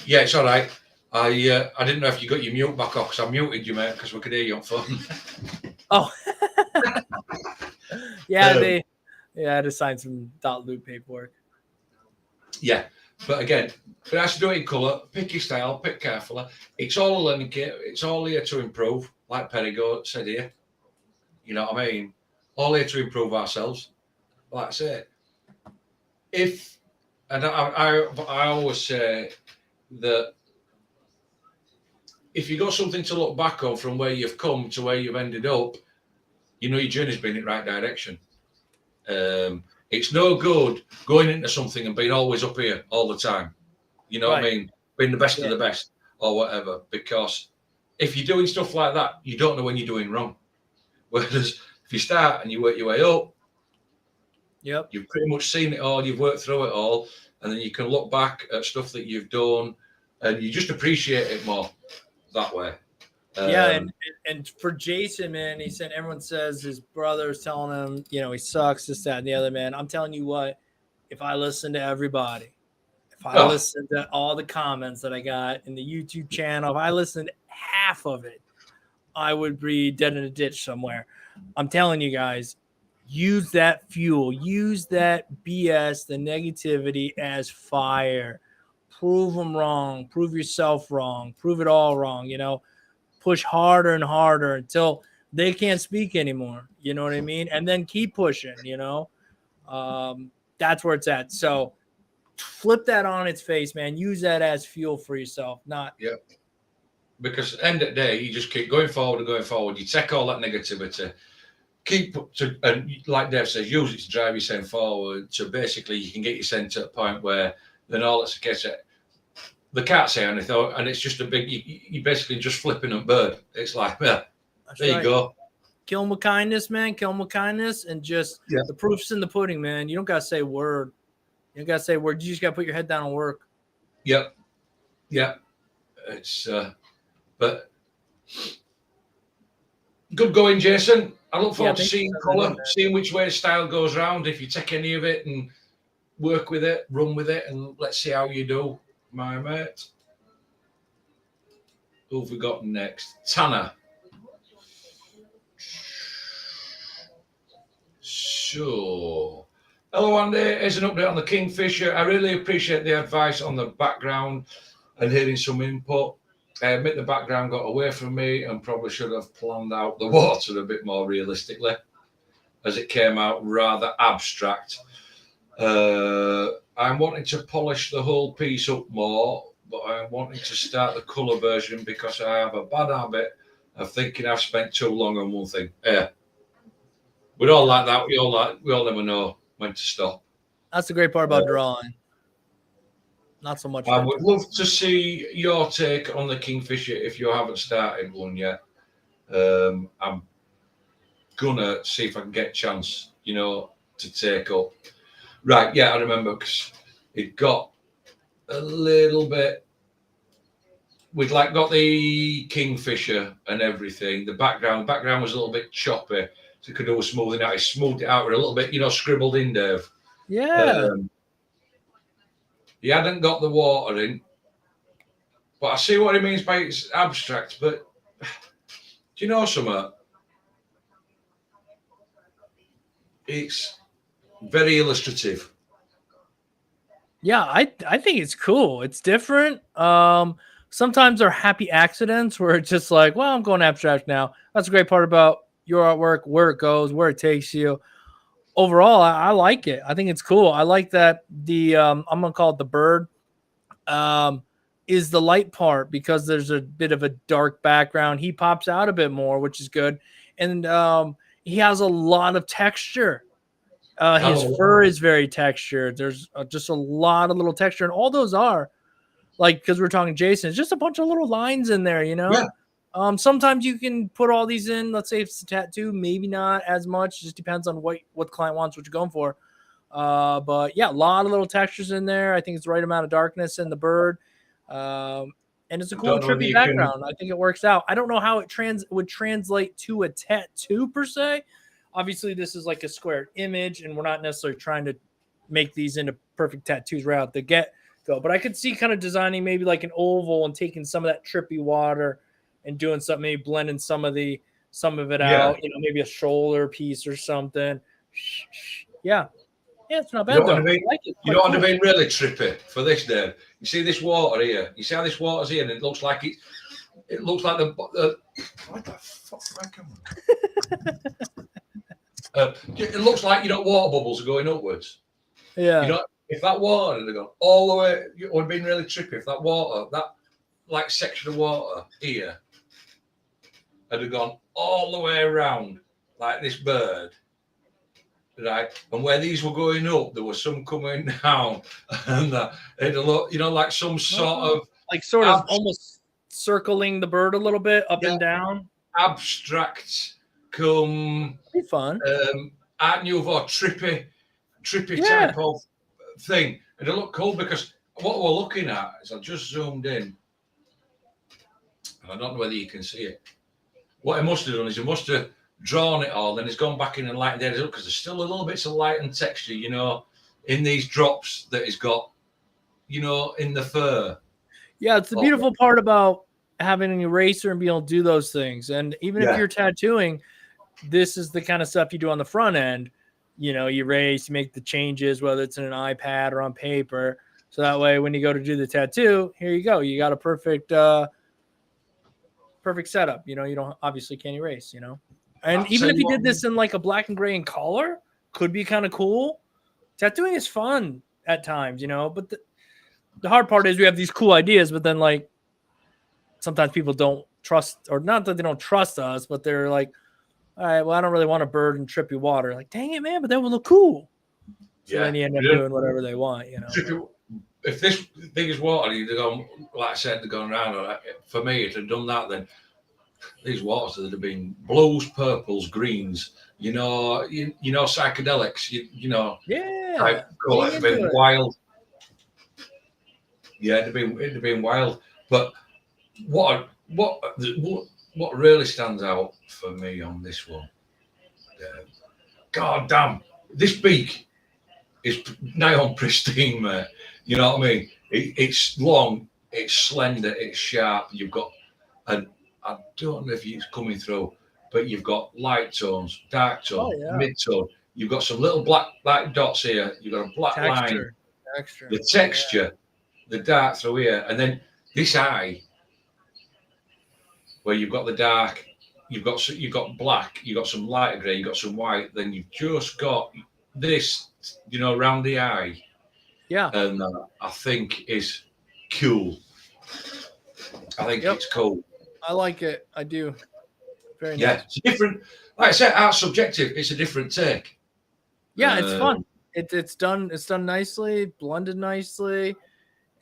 Yeah, it's all right. I didn't know if you got your mute back off, because I muted you, mate, because we could hear you on phone. Oh. Yeah, I had to sign some .loop paperwork. Yeah, but again, but I have to do it in colour. Pick your style, pick carefully. It's all a learning kit. It's all here to improve, like Perigo said here. You know what I mean? All here to improve ourselves. Like I say, I always say that if you've got something to look back on from where you've come to where you've ended up, your journey's been in the right direction. It's no good going into something and being always up here all the time. You know what I mean? Being the best of the best or whatever. Because if you're doing stuff like that, you don't know when you're doing wrong. Whereas if you start and you work your way up, you've pretty much seen it all, you've worked through it all, and then you can look back at stuff that you've done and you just appreciate it more that way. Yeah, and for Jason, man, he said everyone says his brother's telling him, he sucks, this, that, and the other, man. I'm telling you what, if I listen to everybody, if I listen to all the comments that I got in the YouTube channel, if I listened half of it, I would be dead in a ditch somewhere. I'm telling you guys, use that fuel, use that BS, the negativity as fire. Prove them wrong, prove yourself wrong, prove it all wrong, push harder and harder until they can't speak anymore. You know what I mean? And then keep pushing, that's where it's at. So flip that on its face, man. Use that as fuel for yourself, not. Yeah. Because at the end of the day, you just keep going forward and going forward. You take all that negativity, and like Dave says, use it to drive yourself forward. So basically, you can get yourself to a point where then all that's the case, they can't say anything, and it's just a big. You basically just flipping a bird. It's like, there you go. Kill them with kindness, man. Kill them with kindness, and just the proof's in the pudding, man. You don't gotta say a word. You don't gotta say a word. You just gotta put your head down and work. Yep. It's. But good going, Jason. I look forward to seeing colour, seeing which way the style goes round. If you take any of it and work with it, run with it, and let's see how you do, my mate. Who have we got next? Tanner. So, hello, Andy. Here's an update on the Kingfisher. I really appreciate the advice on the background and hearing some input. I admit the background got away from me and probably should have planned out the water a bit more realistically, as it came out rather abstract. I'm wanting to polish the whole piece up more, but I'm wanting to start the colour version because I have a bad habit of thinking I've spent too long on one thing. Yeah, we're all like that. We all never know when to stop. That's the great part about drawing. Not so much. I would love to see your take on the Kingfisher if you haven't started one yet. I'm gonna see if I can get a chance, to take up. Right, yeah, I remember because it got a little bit. We'd got the Kingfisher and everything. The background was a little bit choppy, so it could do with smoothing out. I smoothed it out with a little bit, scribbled in, Dave. Yeah. He hadn't got the water in, but I see what he means by it's abstract. But do you know something? It's very illustrative. Yeah, I think it's cool. It's different. Sometimes they're happy accidents where it's just like, well, I'm going abstract now. That's a great part about your artwork, where it goes, where it takes you. Overall, I like it. I think it's cool. I like that the I'm gonna call it the bird is the light part because there's a bit of a dark background. He pops out a bit more, which is good, and he has a lot of texture. His fur is very textured. There's just a lot of little texture, and all those are because we're talking Jason. It's just a bunch of little lines in there, Yeah. Sometimes you can put all these in. Let's say if it's a tattoo, maybe not as much. It just depends on what the client wants, what you're going for. But yeah, a lot of little textures in there. I think it's the right amount of darkness in the bird. And it's a cool trippy background. I think it works out. I don't know how it would translate to a tattoo per se. Obviously, this is like a square image, and we're not necessarily trying to make these into perfect tattoos right out the get-go. But I could see kind of designing maybe like an oval and taking some of that trippy water and doing something, maybe blending some of it out, maybe a shoulder piece or something. Yeah, it's not bad though. I like it. You don't want to be really trippy for this, Dave. You see this water here? You see how this water's here, and it looks like it looks like the what the fuck it looks like water bubbles are going upwards. Yeah. If that water had gone all the way, it would have been really trippy. If that water, that section of water here, had gone all the way around like this bird, right? And where these were going up, there was some coming down, and it'd look, like some sort of almost circling the bird a little bit up and down. Abstract, be fun. Art Nouveau, trippy type of thing. It'll look cool because what we're looking at is I just zoomed in. and I don't know whether you can see it. What he must have done is he must have drawn it all, then he's gone back in and lightened it up because there's still a little bits of light and texture, you know, in these drops that he's got, you know, in the fur. Yeah, it's the beautiful part about having an eraser and being able to do those things. And even if you're tattooing, this is the kind of stuff you do on the front end. You know, you erase, you make the changes, whether it's in an iPad or on paper. So that way, when you go to do the tattoo, here you go. You got a perfect setup. You know, you don't obviously can't erase, you know. And even if you did this in like a black and gray in color, could be kind of cool. Tattooing is fun at times, you know, but the hard part is we have these cool ideas, but then like sometimes people don't trust, or not that they don't trust us, but they're like, all right, well, I don't really want a bird in trippy water. Like, dang it, man, but that would look cool. So then you end up doing whatever they want, you know. If this thing is water, they're going, like I said, they're going around. For me, if they'd done that, then these waters that have been blues, purples, greens, you know, psychedelics, you know, call it been wild. Yeah, it'd have been wild. But what really stands out for me on this one, God damn, this beak is nigh on pristine, mate. You know what I mean? It's long, it's slender, it's sharp. You've got I don't know if it's coming through, but you've got light tones, dark tone, mid-tone. You've got some little black dots here. You've got a black line. The texture, the dark through here. And then this eye, where you've got the dark, you've got black, you've got some lighter grey, you've got some white, then you've just got this, you know, around the eye. Yeah. And I think is cool. I think it's cool. I like it. I do. Very nice. Yeah, it's different. Like I said, art's subjective. It's a different take. Yeah, it's fun. It's done. It's done nicely, blended nicely,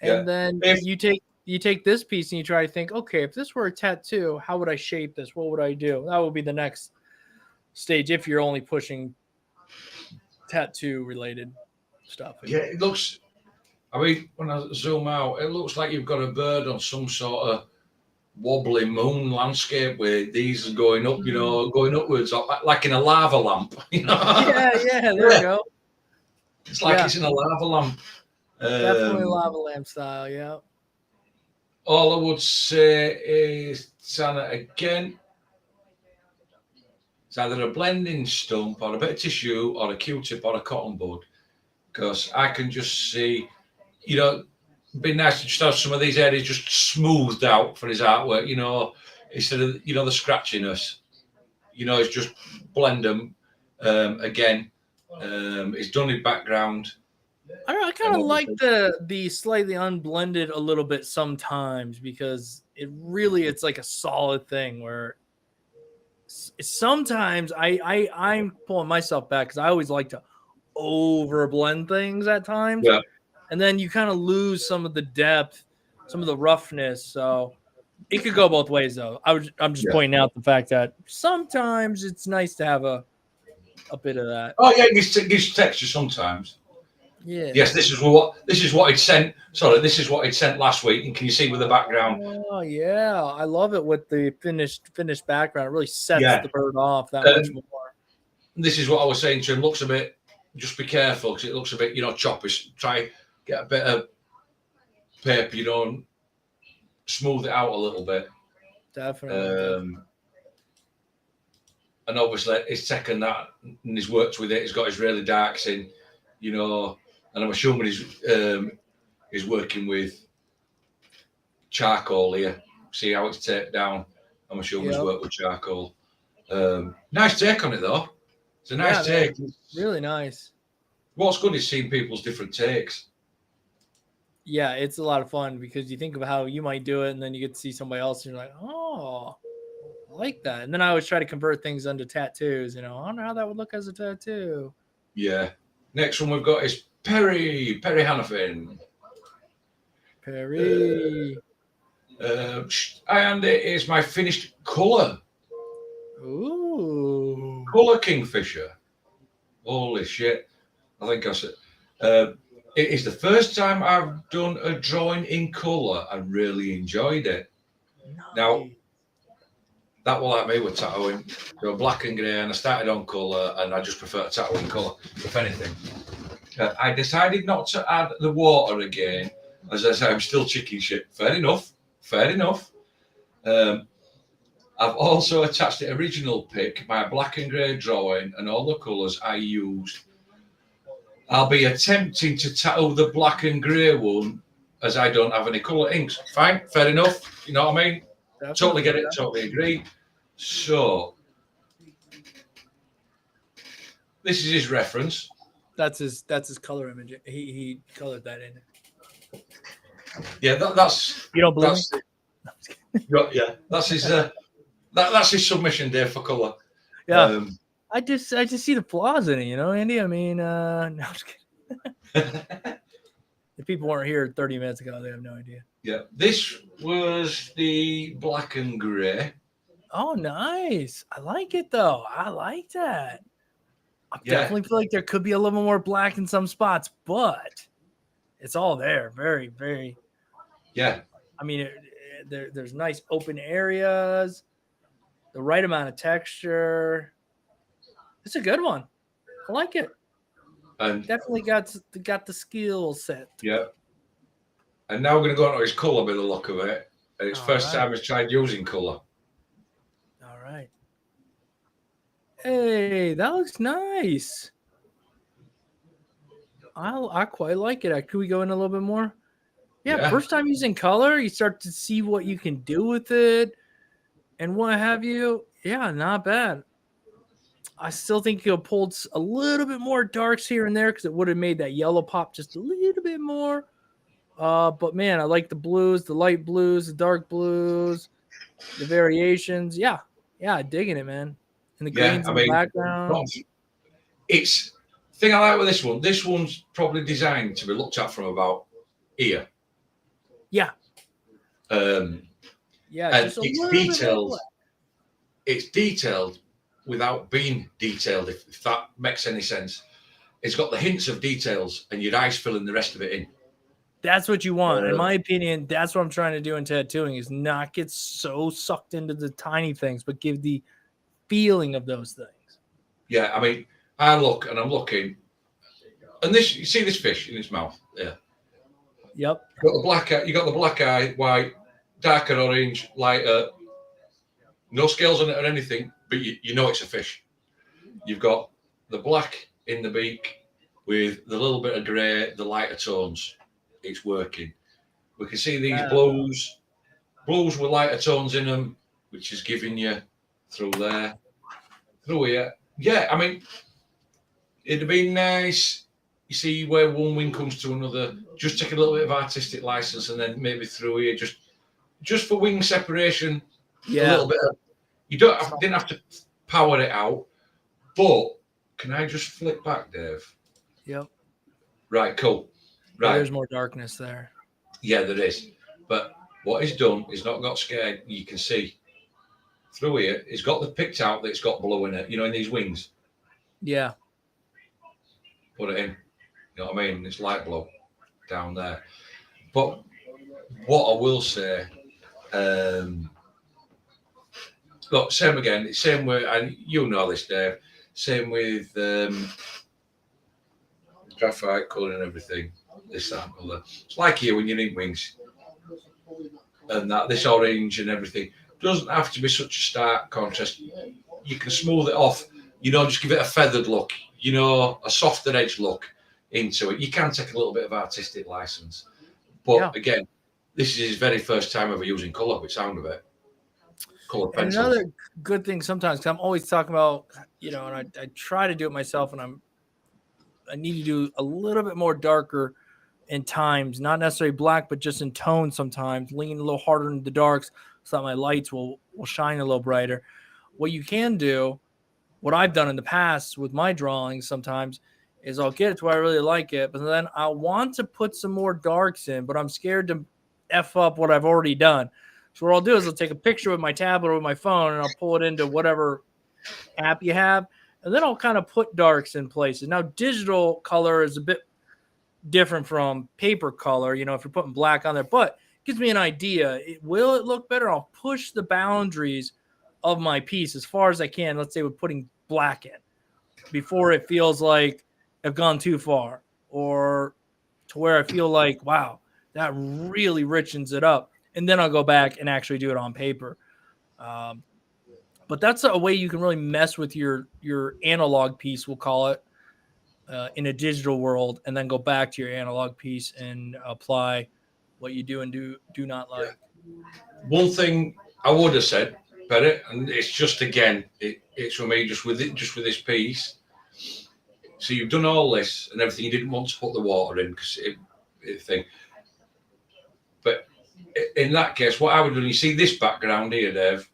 and then you take this piece and you try to think, okay, if this were a tattoo, how would I shape this? What would I do? That would be the next stage if you're only pushing tattoo related stuff. Yeah, it looks. I mean, when I zoom out, it looks like you've got a bird on some sort of wobbly moon landscape where these are going up, you know, going upwards, like in a lava lamp. You know? Yeah, there you go. It's like it's in a lava lamp. Definitely lava lamp style, yeah. All I would say is, Santa, again, it's either a blending stump or a bit of tissue or a Q-tip or a cotton bud, because I can just see, you know, it'd be nice to just have some of these areas just smoothed out for his artwork, you know, instead of, you know, the scratchiness. You know, it's just blend them. Again, it's done in background. I kind of like the slightly unblended a little bit sometimes, because it's like a solid thing where sometimes I'm pulling myself back because I always like to over blend things at times. Yeah. And then you kind of lose some of the depth, some of the roughness. So it could go both ways, though. I'm just pointing out the fact that sometimes it's nice to have a bit of that. Oh yeah, it gives texture sometimes. Yeah. Yes, this is what it sent. Sorry, this is what it sent last week. And can you see with the background? Oh yeah, I love it with the finished background. It really sets the bird off that much more. This is what I was saying to him. Looks a bit. Just be careful because it looks a bit, you know, choppy. Try get a bit of paper, you know, and smooth it out a little bit. Definitely. And obviously, he's taken that and he's worked with it. He's got his really darks in, you know, and I'm assuming he's working with charcoal here. See how it's taped down. I'm assuming he's worked with charcoal. Nice take on it, though. It's a nice take. Really nice. What's good is seeing people's different takes. Yeah, it's a lot of fun because you think of how you might do it, and then you get to see somebody else, and you're like, oh, I like that. And then I always try to convert things into tattoos. You know, I don't know how that would look as a tattoo. Yeah. Next one we've got is Perry Hannafin. Perry. And it is my finished colour. Ooh. Colour Kingfisher. Holy shit. I think I said. It is the first time I've done a drawing in colour. I really enjoyed it. Now, that will like me with tattooing. So black and grey, and I started on colour, and I just prefer to tattoo in colour, if anything. I decided not to add the water again. As I say, I'm still chicken shit. Fair enough. I've also attached the original pic, my black and grey drawing, and all the colours I used. I'll be attempting to tattoo the black and grey one, as I don't have any colour inks. Fine, fair enough. You know what I mean? Definitely. Totally get it. Totally agree. So this is his reference. That's his color image. He colored that in. Yeah, that's you don't believe me? Yeah, that's his that's his submission there for color. Yeah. I just see the flaws in it, you know, Andy. I mean, no, I'm just kidding. If people weren't here 30 minutes ago, they have no idea. Yeah, this was the black and grey. Oh, nice. I like it though. I like that. I definitely feel like there could be a little more black in some spots, but it's all there. Very, very. Yeah. I mean, there's nice open areas, the right amount of texture. It's a good one. I like it. And definitely got the skill set. Yeah. And now we're going to go on to his colour by the look of it. And it's first time he's tried using colour. All right. Hey, that looks nice. I quite like it. Could we go in a little bit more? Yeah, first time using color, you start to see what you can do with it and what have you. Yeah, not bad. I still think you pulled a little bit more darks here and there because it would have made that yellow pop just a little bit more. But man, I like the blues, the light blues, the dark blues, the variations. Yeah, digging it, man. And the greens in the background. It's the thing I like with this one. This one's probably designed to be looked at from about here. Yeah. And it's detailed. It's detailed without being detailed, if that makes any sense. It's got the hints of details, and your eyes filling the rest of it in. That's what you want. In my opinion, that's what I'm trying to do in tattooing, is not get so sucked into the tiny things, but give the feeling of those things. Yeah, I mean, I look and I'm looking, and this, you see this fish in its mouth? Yeah. Yep. You got the black eye, white, darker orange, lighter, no scales on it or anything, but you know it's a fish. You've got the black in the beak with the little bit of grey, the lighter tones. It's working. We can see these blues with lighter tones in them, which is giving you through there, through here. Yeah, I mean, it'd be nice. You see where one wing comes to another, just take a little bit of artistic license, and then maybe through here, just for wing separation. Yeah, a little bit of, didn't have to power it out, but can I just flick back, Dave? Yep. Right, cool. Right. There's more darkness there. Yeah, there is. But what he's done, he's not got scared. You can see through here, he's got the picked out that it's got blue in it, in these wings. Yeah. Put it in. You know what I mean? It's light blue down there. But what I will say, look, same again, same way, and you know this, Dave, same with graphite colour and everything, this, that, and other. It's like here when you need wings, and that this orange and everything doesn't have to be such a stark contrast. You can smooth it off, just give it a feathered look, a softer edge look into it. You can take a little bit of artistic license, but again, this is his very first time ever using colour, with sound of it. Colour pencils. Another good thing sometimes, because I'm always talking about, and I try to do it myself, and I need to do a little bit more darker in times, not necessarily black, but just in tone sometimes, lean a little harder into the darks so that my lights will shine a little brighter. What you can do, what I've done in the past with my drawings sometimes, is I'll get it to where I really like it, but then I want to put some more darks in, but I'm scared to F up what I've already done. So what I'll do is I'll take a picture with my tablet or with my phone, and I'll pull it into whatever app you have, and then I'll kind of put darks in places. Now, digital color is a bit different from paper color, if you're putting black on there, but gives me an idea. Will it look better? I'll push the boundaries of my piece as far as I can. Let's say with putting black in before it feels like I've gone too far, or to where I feel like, wow, that really richens it up. And then I'll go back and actually do it on paper. But that's a way you can really mess with your analog piece, we'll call it, in a digital world, and then go back to your analog piece and apply what you do and do not like. One thing I would have said better, and it's just again, it's for me just with this piece. So you've done all this and everything. You didn't want to put the water in because it thing. But in that case, what I would do, you see this background here, Dave.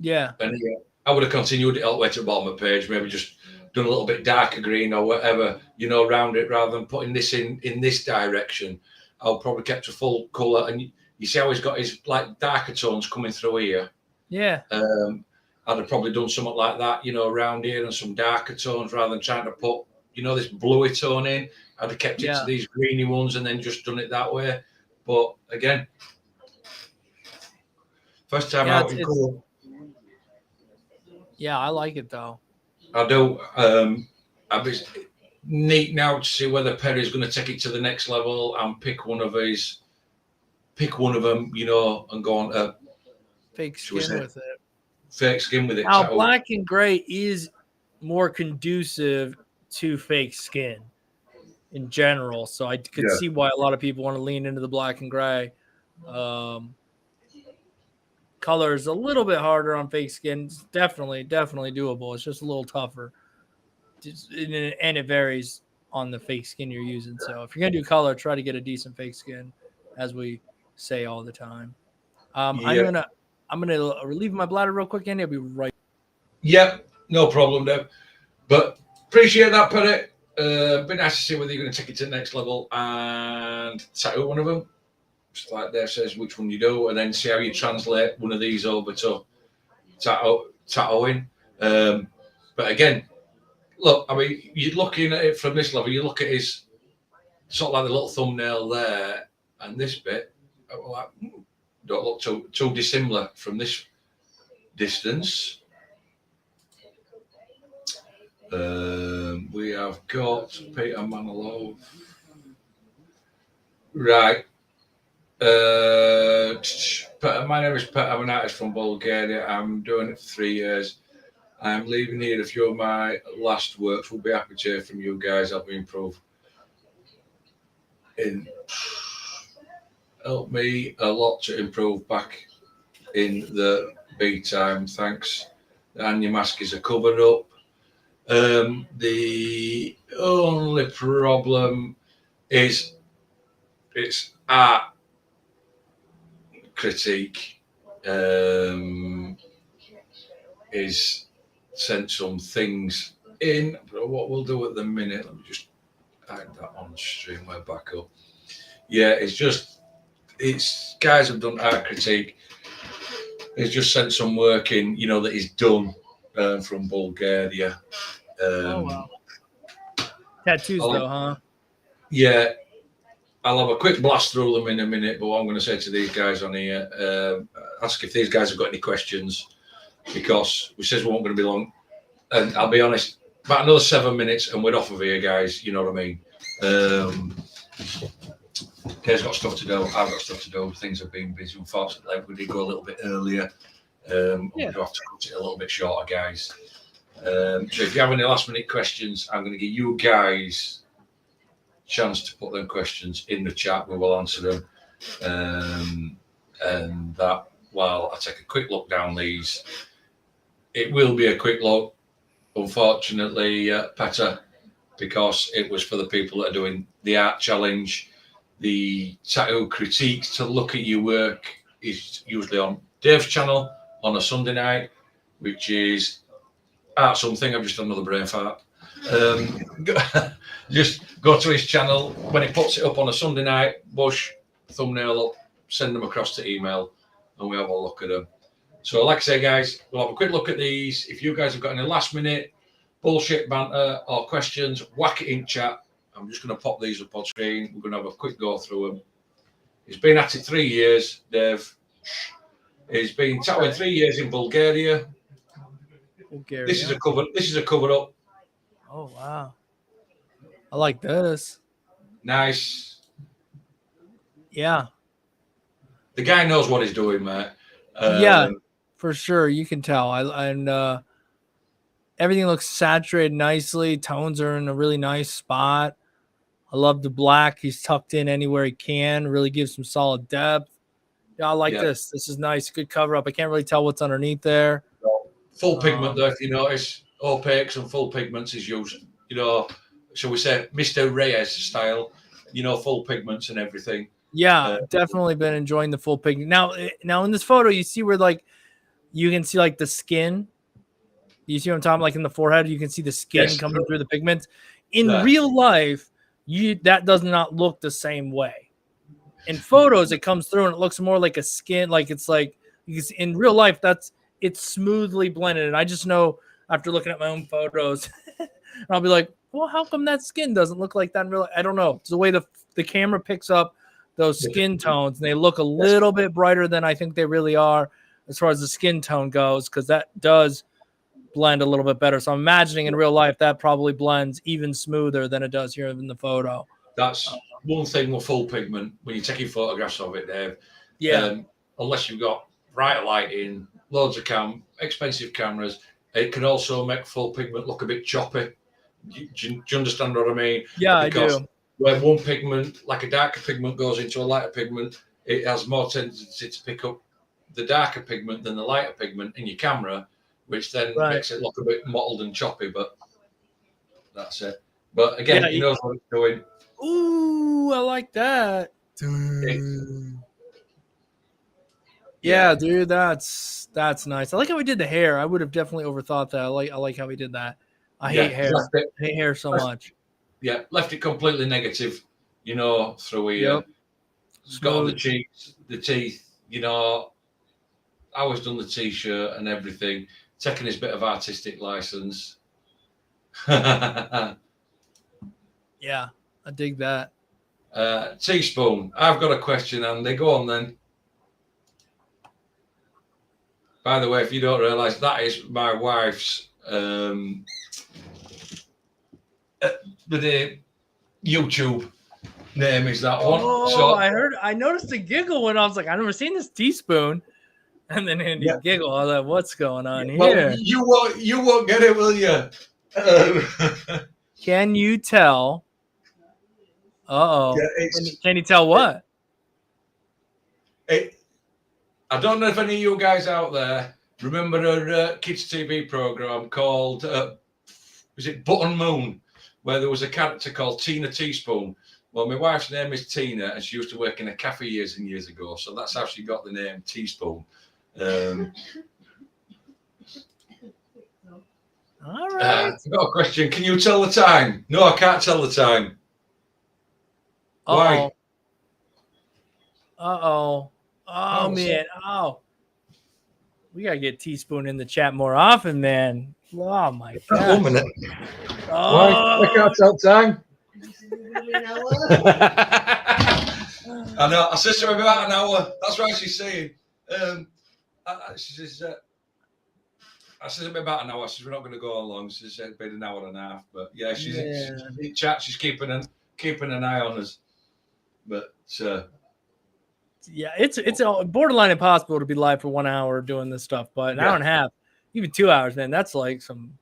Yeah. And I would have continued it all the way to the bottom of the page, maybe just done a little bit darker green or whatever, around it, rather than putting this in this direction. I'll probably kept a full colour, and you see how he's got his like darker tones coming through here. Yeah. I'd have probably done something like that, around here, and some darker tones rather than trying to put, this bluey tone in. I'd have kept it to these greeny ones and then just done it that way. But again, first time out in colour. Yeah, I like it though. I do. I'd be neat now to see whether Perry's going to take it to the next level and pick one of them, and go on to fake skin with it. Fake skin with it. Now, black and gray is more conducive to fake skin in general, so I could see why a lot of people want to lean into the black and gray. Color is a little bit harder on fake skin. It's definitely doable. It's just a little tougher, and it varies on the fake skin you're using. So if you're gonna do color, try to get a decent fake skin, as we say all the time. I'm gonna relieve my bladder real quick, Andy. I'll be right. Yep, no problem, Deb. But appreciate that, Perry. Be nice to see whether you're going to take it to the next level and tattoo one of them. Just like Dave says, which one you do, and then see how you translate one of these over to tattooing. But again, look, I mean, you're looking at it from this level. You look at his sort of like the little thumbnail there, and this bit, like, don't look too dissimilar from this distance. We have got Peter Manilov. Right. My name is Peter. I'm an artist from Bulgaria. I'm doing it for 3 years. I'm leaving here. A few of my last works. We'll be happy to hear from you guys. Help me improve. Help me a lot to improve back in the B time. Thanks. And your mask is a cover up. The only problem is it's art critique. Is sent some things in. But what we'll do at the minute, let me just add that on stream. We're back up. Yeah, it's guys have done art critique. He's just sent some work in, that he's done from Bulgaria. Wow. Tattoos though, huh? Yeah, I'll have a quick blast through them in a minute. But what I'm going to say to these guys on here, ask if these guys have got any questions, because we says we won't going to be long. And I'll be honest, about another 7 minutes and we're off of here, guys. You know what I mean? Kay's got stuff to do. I've got stuff to do. Things have been busy. Unfortunately, we did go a little bit earlier. We'll have to cut it a little bit shorter, guys. So if you have any last minute questions, I'm going to give you guys a chance to put them questions in the chat. We will answer them. And that while I take a quick look down these, it will be a quick look, unfortunately, Petter, because it was for the people that are doing the art challenge. The tattoo critiques to look at your work is usually on Dave's channel on a Sunday night, which is art something. I've just done another brain fart. Just go to his channel. When he puts it up on a Sunday night, bush, thumbnail up, send them across to email, and we have a look at them. So like I say, guys, we'll have a quick look at these. If you guys have got any last minute bullshit banter or questions, whack it in chat. I'm just going to pop these up on screen. We're going to have a quick go through them He's been at it 3 years, Dave. He's been tattooing 3 years in Bulgaria. This is a cover. This is a cover up. Oh wow! I like this. Nice. Yeah. The guy knows what he's doing, mate. Yeah, for sure. You can tell. Everything looks saturated nicely. Tones are in a really nice spot. I love the black. He's tucked in anywhere he can. Really gives some solid depth. Yeah, I like this. This is nice. Good cover up. I can't really tell what's underneath there. Full pigment, though, if you notice. Opaques and full pigments is used. You know, shall we say, Mr. Reyes style. You know, full pigments and everything. Yeah, definitely been enjoying the full pigment. Now in this photo, you see where like you can see like the skin. You see what I'm talking? Like in the forehead, you can see the skin coming through the pigments. In real life, that does not look the same way. In photos, it comes through and it looks more like a skin. Like it's like in real life, it's smoothly blended. And I just know after looking at my own photos, I'll be like, well, how come that skin doesn't look like that in real life? I don't know. It's the way the camera picks up those skin tones, and they look a little bit brighter than I think they really are as far as the skin tone goes, because that does blend a little bit better. So I'm imagining in real life that probably blends even smoother than it does here in the photo. That's one thing with full pigment when you're taking photographs of it, Dave. Yeah. Unless you've got bright lighting, loads of expensive cameras, it can also make full pigment look a bit choppy. Do you understand what I mean? Yeah, because I do. When one pigment, like a darker pigment, goes into a lighter pigment, it has more tendency to pick up the darker pigment than the lighter pigment in your camera, which then makes it look a bit mottled and choppy. But that's it. But again, he knows what he's doing. Ooh, I like that. Yeah, dude, that's nice. I like how he did the hair. I would have definitely overthought that. I like how he did that. I hate hair. I hate hair so much. Yeah, left it completely negative, you know, through here. Yep. It's got all the cheeks, the teeth, you know. I always done the t-shirt and everything, taking his bit of artistic license. Yeah, I dig that. Teaspoon. I've got a question, Andy. Go on then. By the way, if you don't realise, that is my wife's the YouTube name is that one. Oh, so, I noticed a giggle when I was like, I've never seen this teaspoon. And then Andy giggle. I was like, what's going on here? Well, you won't get it, will you? Can you tell? Can you tell what? I don't know if any of you guys out there remember a kids TV program called was it Button Moon, where there was a character called Tina Teaspoon. Well, my wife's name is Tina, and she used to work in a cafe years and years ago, so that's how she got the name Teaspoon. All right. I've got a question. Can you tell the time? No, I can't tell the time. Why? Oh, man. Oh. We got to get Teaspoon in the chat more often, man. Oh, my God. 1 minute. Oh. Why? I can't tell time. I know. I said to her about an hour. That's what she's saying. She says, I said about an hour. She says, we're not going to go long. She said, it's been an hour and a half. But yeah, she's in chat. She's keeping an eye on us. But yeah, it's borderline impossible to be live for 1 hour doing this stuff. But an hour and a half, even 2 hours, man, that's like some.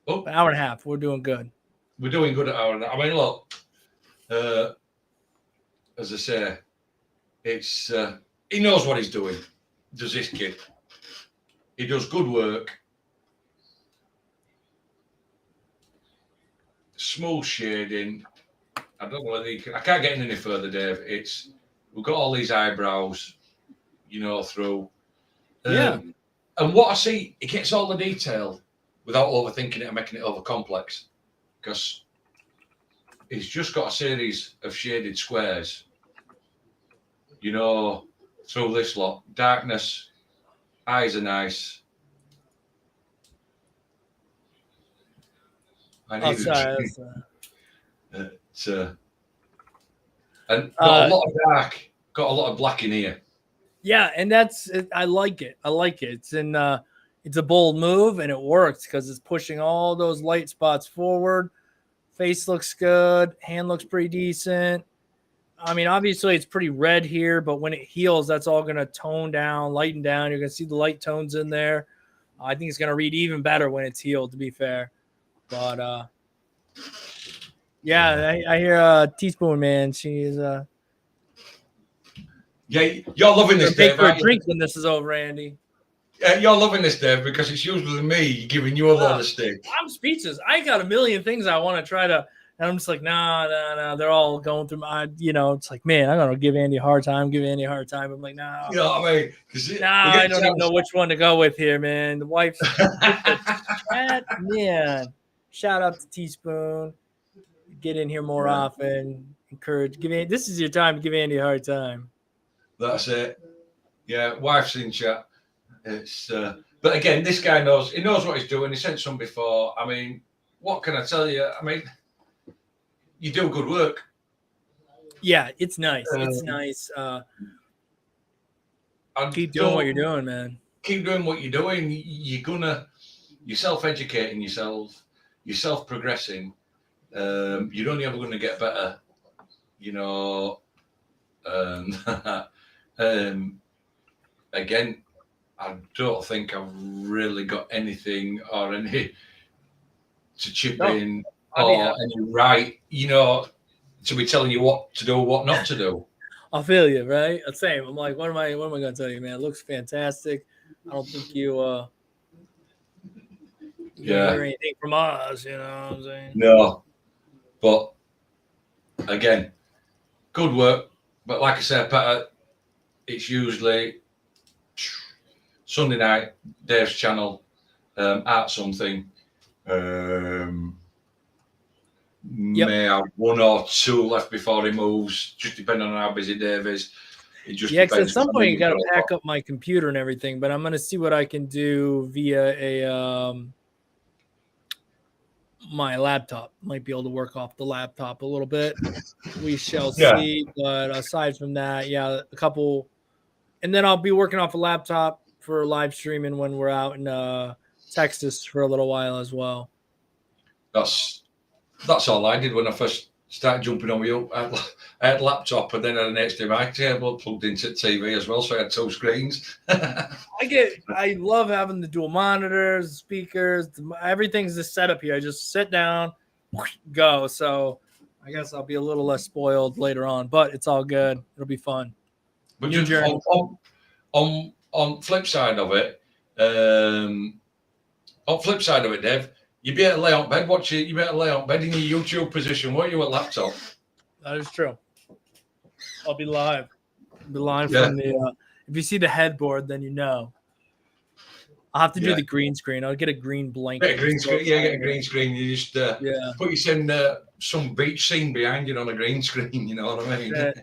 An hour and a half. We're doing good. We're doing good at hour and a half. I mean, look, as I say, it's he knows what he's doing. Does this kid? He does good work. Smooth shading. I don't know whether I can't get in any further, Dave. We've got all these eyebrows, you know, through. And what I see, he gets all the detail without overthinking it and making it over complex, because he's just got a series of shaded squares, you know, through this lot. Darkness, eyes are nice. I need And got a lot of dark, got a lot of black in here. Yeah, and I like it. I like it. It's a bold move, and it works because it's pushing all those light spots forward. Face looks good. Hand looks pretty decent. I mean, obviously it's pretty red here, but when it heals, that's all going to tone down, lighten down. You're going to see the light tones in there. I think it's going to read even better when it's healed, to be fair. But yeah, I hear Teaspoon Man. She is yeah, you're loving this, Dave. Take her a drink when this is over, Andy. You're loving this, Dave, because it's usually me giving you a lot of stick. I'm speechless. I got a million things I want to try to. And I'm just like, nah. They're all going through my, it's like, man, I'm going to give Andy a hard time. I'm like, no. You know what I mean? I don't even know which one to go with here, man. The wife's chat, man. Shout out to Teaspoon. Get in here more often. Encourage. This is your time to give Andy a hard time. That's it. Yeah, wife's in chat. It's but again, this guy knows. He knows what he's doing. He sent some before. I mean, what can I tell you? I mean, you do good work. Yeah, it's nice. It's nice. Keep doing what you're doing, man. Keep doing what you're doing. You're self-educating yourself. You're self-progressing. You're only ever going to get better. Again, I don't think I've really got anything or any to chip in. Any right, to be telling you what to do, what not to do. I feel you, right? Same. I'm like, what am I going to tell you, man? It looks fantastic. I don't think you hear anything from us, you know what I'm saying? No, but again, good work. But like I said, Peter, it's usually Sunday night, Dave's channel, Art Something. May have one or two left before he moves, just depending on how busy Dave is. It just because at some point you got to pack up my computer and everything, but I'm going to see what I can do via my laptop. Might be able to work off the laptop a little bit. We shall see. But aside from that, a couple, and then I'll be working off a laptop for live streaming when we're out in Texas for a little while as well. That's all I did when I first started jumping on you. I had a laptop and then I had an HDMI cable plugged into TV as well, so I had two screens. I love having the dual monitors, speakers, everything's just set up here. I just sit down, go. So I guess I'll be a little less spoiled later on, but it's all good. It'll be fun. But just on flip side of it, Dave, you better lay on bed, you better lay on bed in your YouTube position, won't you, at laptop? That is true. I'll be live. From the if you see the headboard, then you know. I'll have to do the green screen. I'll get a green blanket. Get a green screen. Get a green screen. You just put some beach scene behind you on a green screen, you know what I mean?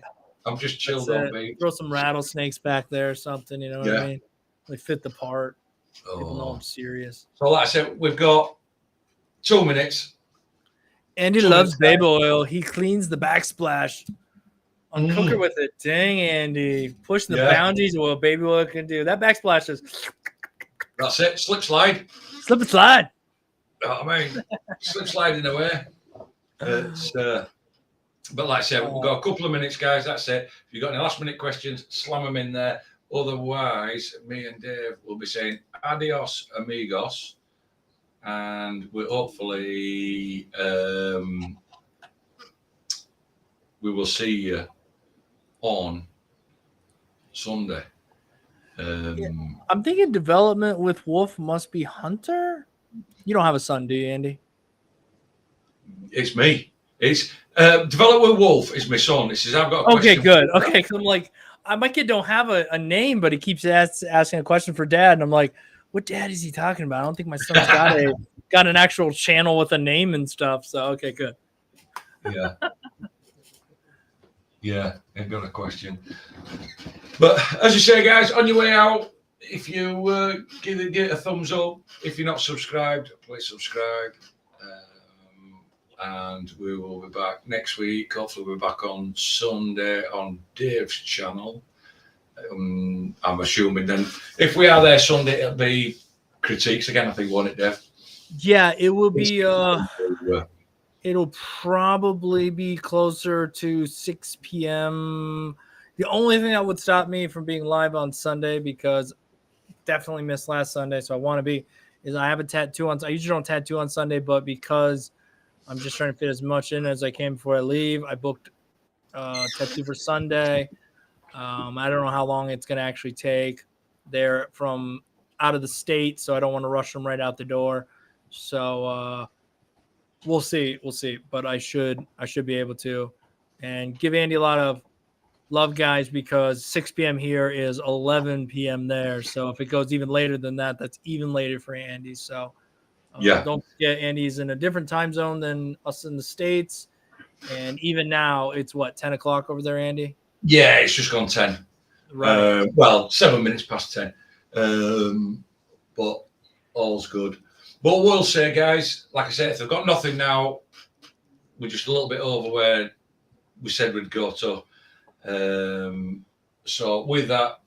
I'm just chilled on beach. Throw some rattlesnakes back there or something, you know what I mean? They fit the part. People know I'm serious. So like I said, we've got 2 minutes. Andy loves baby oil. He cleans the backsplash on cooker with it. Dang, Andy. Pushing the boundaries of what baby oil can do. That backsplash is... That's it. Slip slide. Slip and slide. You know what I mean? Slip sliding away. But like I said, we've got a couple of minutes, guys. That's it. If you've got any last minute questions, slam them in there. Otherwise, me and Dave will be saying adios, amigos. And we hopefully we will see you on Sunday. I'm thinking development with Wolf must be Hunter. You don't have a son, do you, Andy? It's me. It's develop with Wolf is my son. It says I've got a question. Okay, good. Okay, because I'm like, my kid don't have a name, but he keeps asking a question for dad, and I'm like, what dad is he talking about? I don't think my son's got an actual channel with a name and stuff. So okay, good. Yeah, ain't got a question. But as you say, guys, on your way out, if you give it a thumbs up. If you're not subscribed, please subscribe. and we will be back next week. Hopefully, we'll be back on Sunday on Dave's channel. I'm assuming then, if we are there Sunday, it'll be critiques again, I think, won't it, Dave? Yeah, it will be. It'll probably be closer to 6 p.m. The only thing that would stop me from being live on Sunday, because definitely missed last Sunday, so I want to be, is I have a tattoo on. I usually don't tattoo on Sunday, but because I'm just trying to fit as much in as I can before I leave, I booked tattoo for Sunday. I don't know how long it's going to actually take. They're from out of the state, so I don't want to rush them right out the door. So we'll see. But I should be able to. And give Andy a lot of love, guys, because 6 p.m. here is 11 p.m. there. So if it goes even later than that, that's even later for Andy. So don't forget, Andy's in a different time zone than us in the States. And even now, it's what, 10 o'clock over there, Andy? Yeah, it's just gone 10. Right. Well, 7 minutes past 10. But all's good. But we'll say, guys, like I said, if they've got nothing now, we're just a little bit over where we said we'd go to. So with that,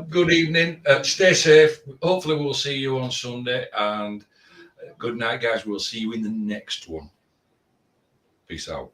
good evening. Stay safe. Hopefully we'll see you on Sunday. And good night, guys. We'll see you in the next one. Peace out.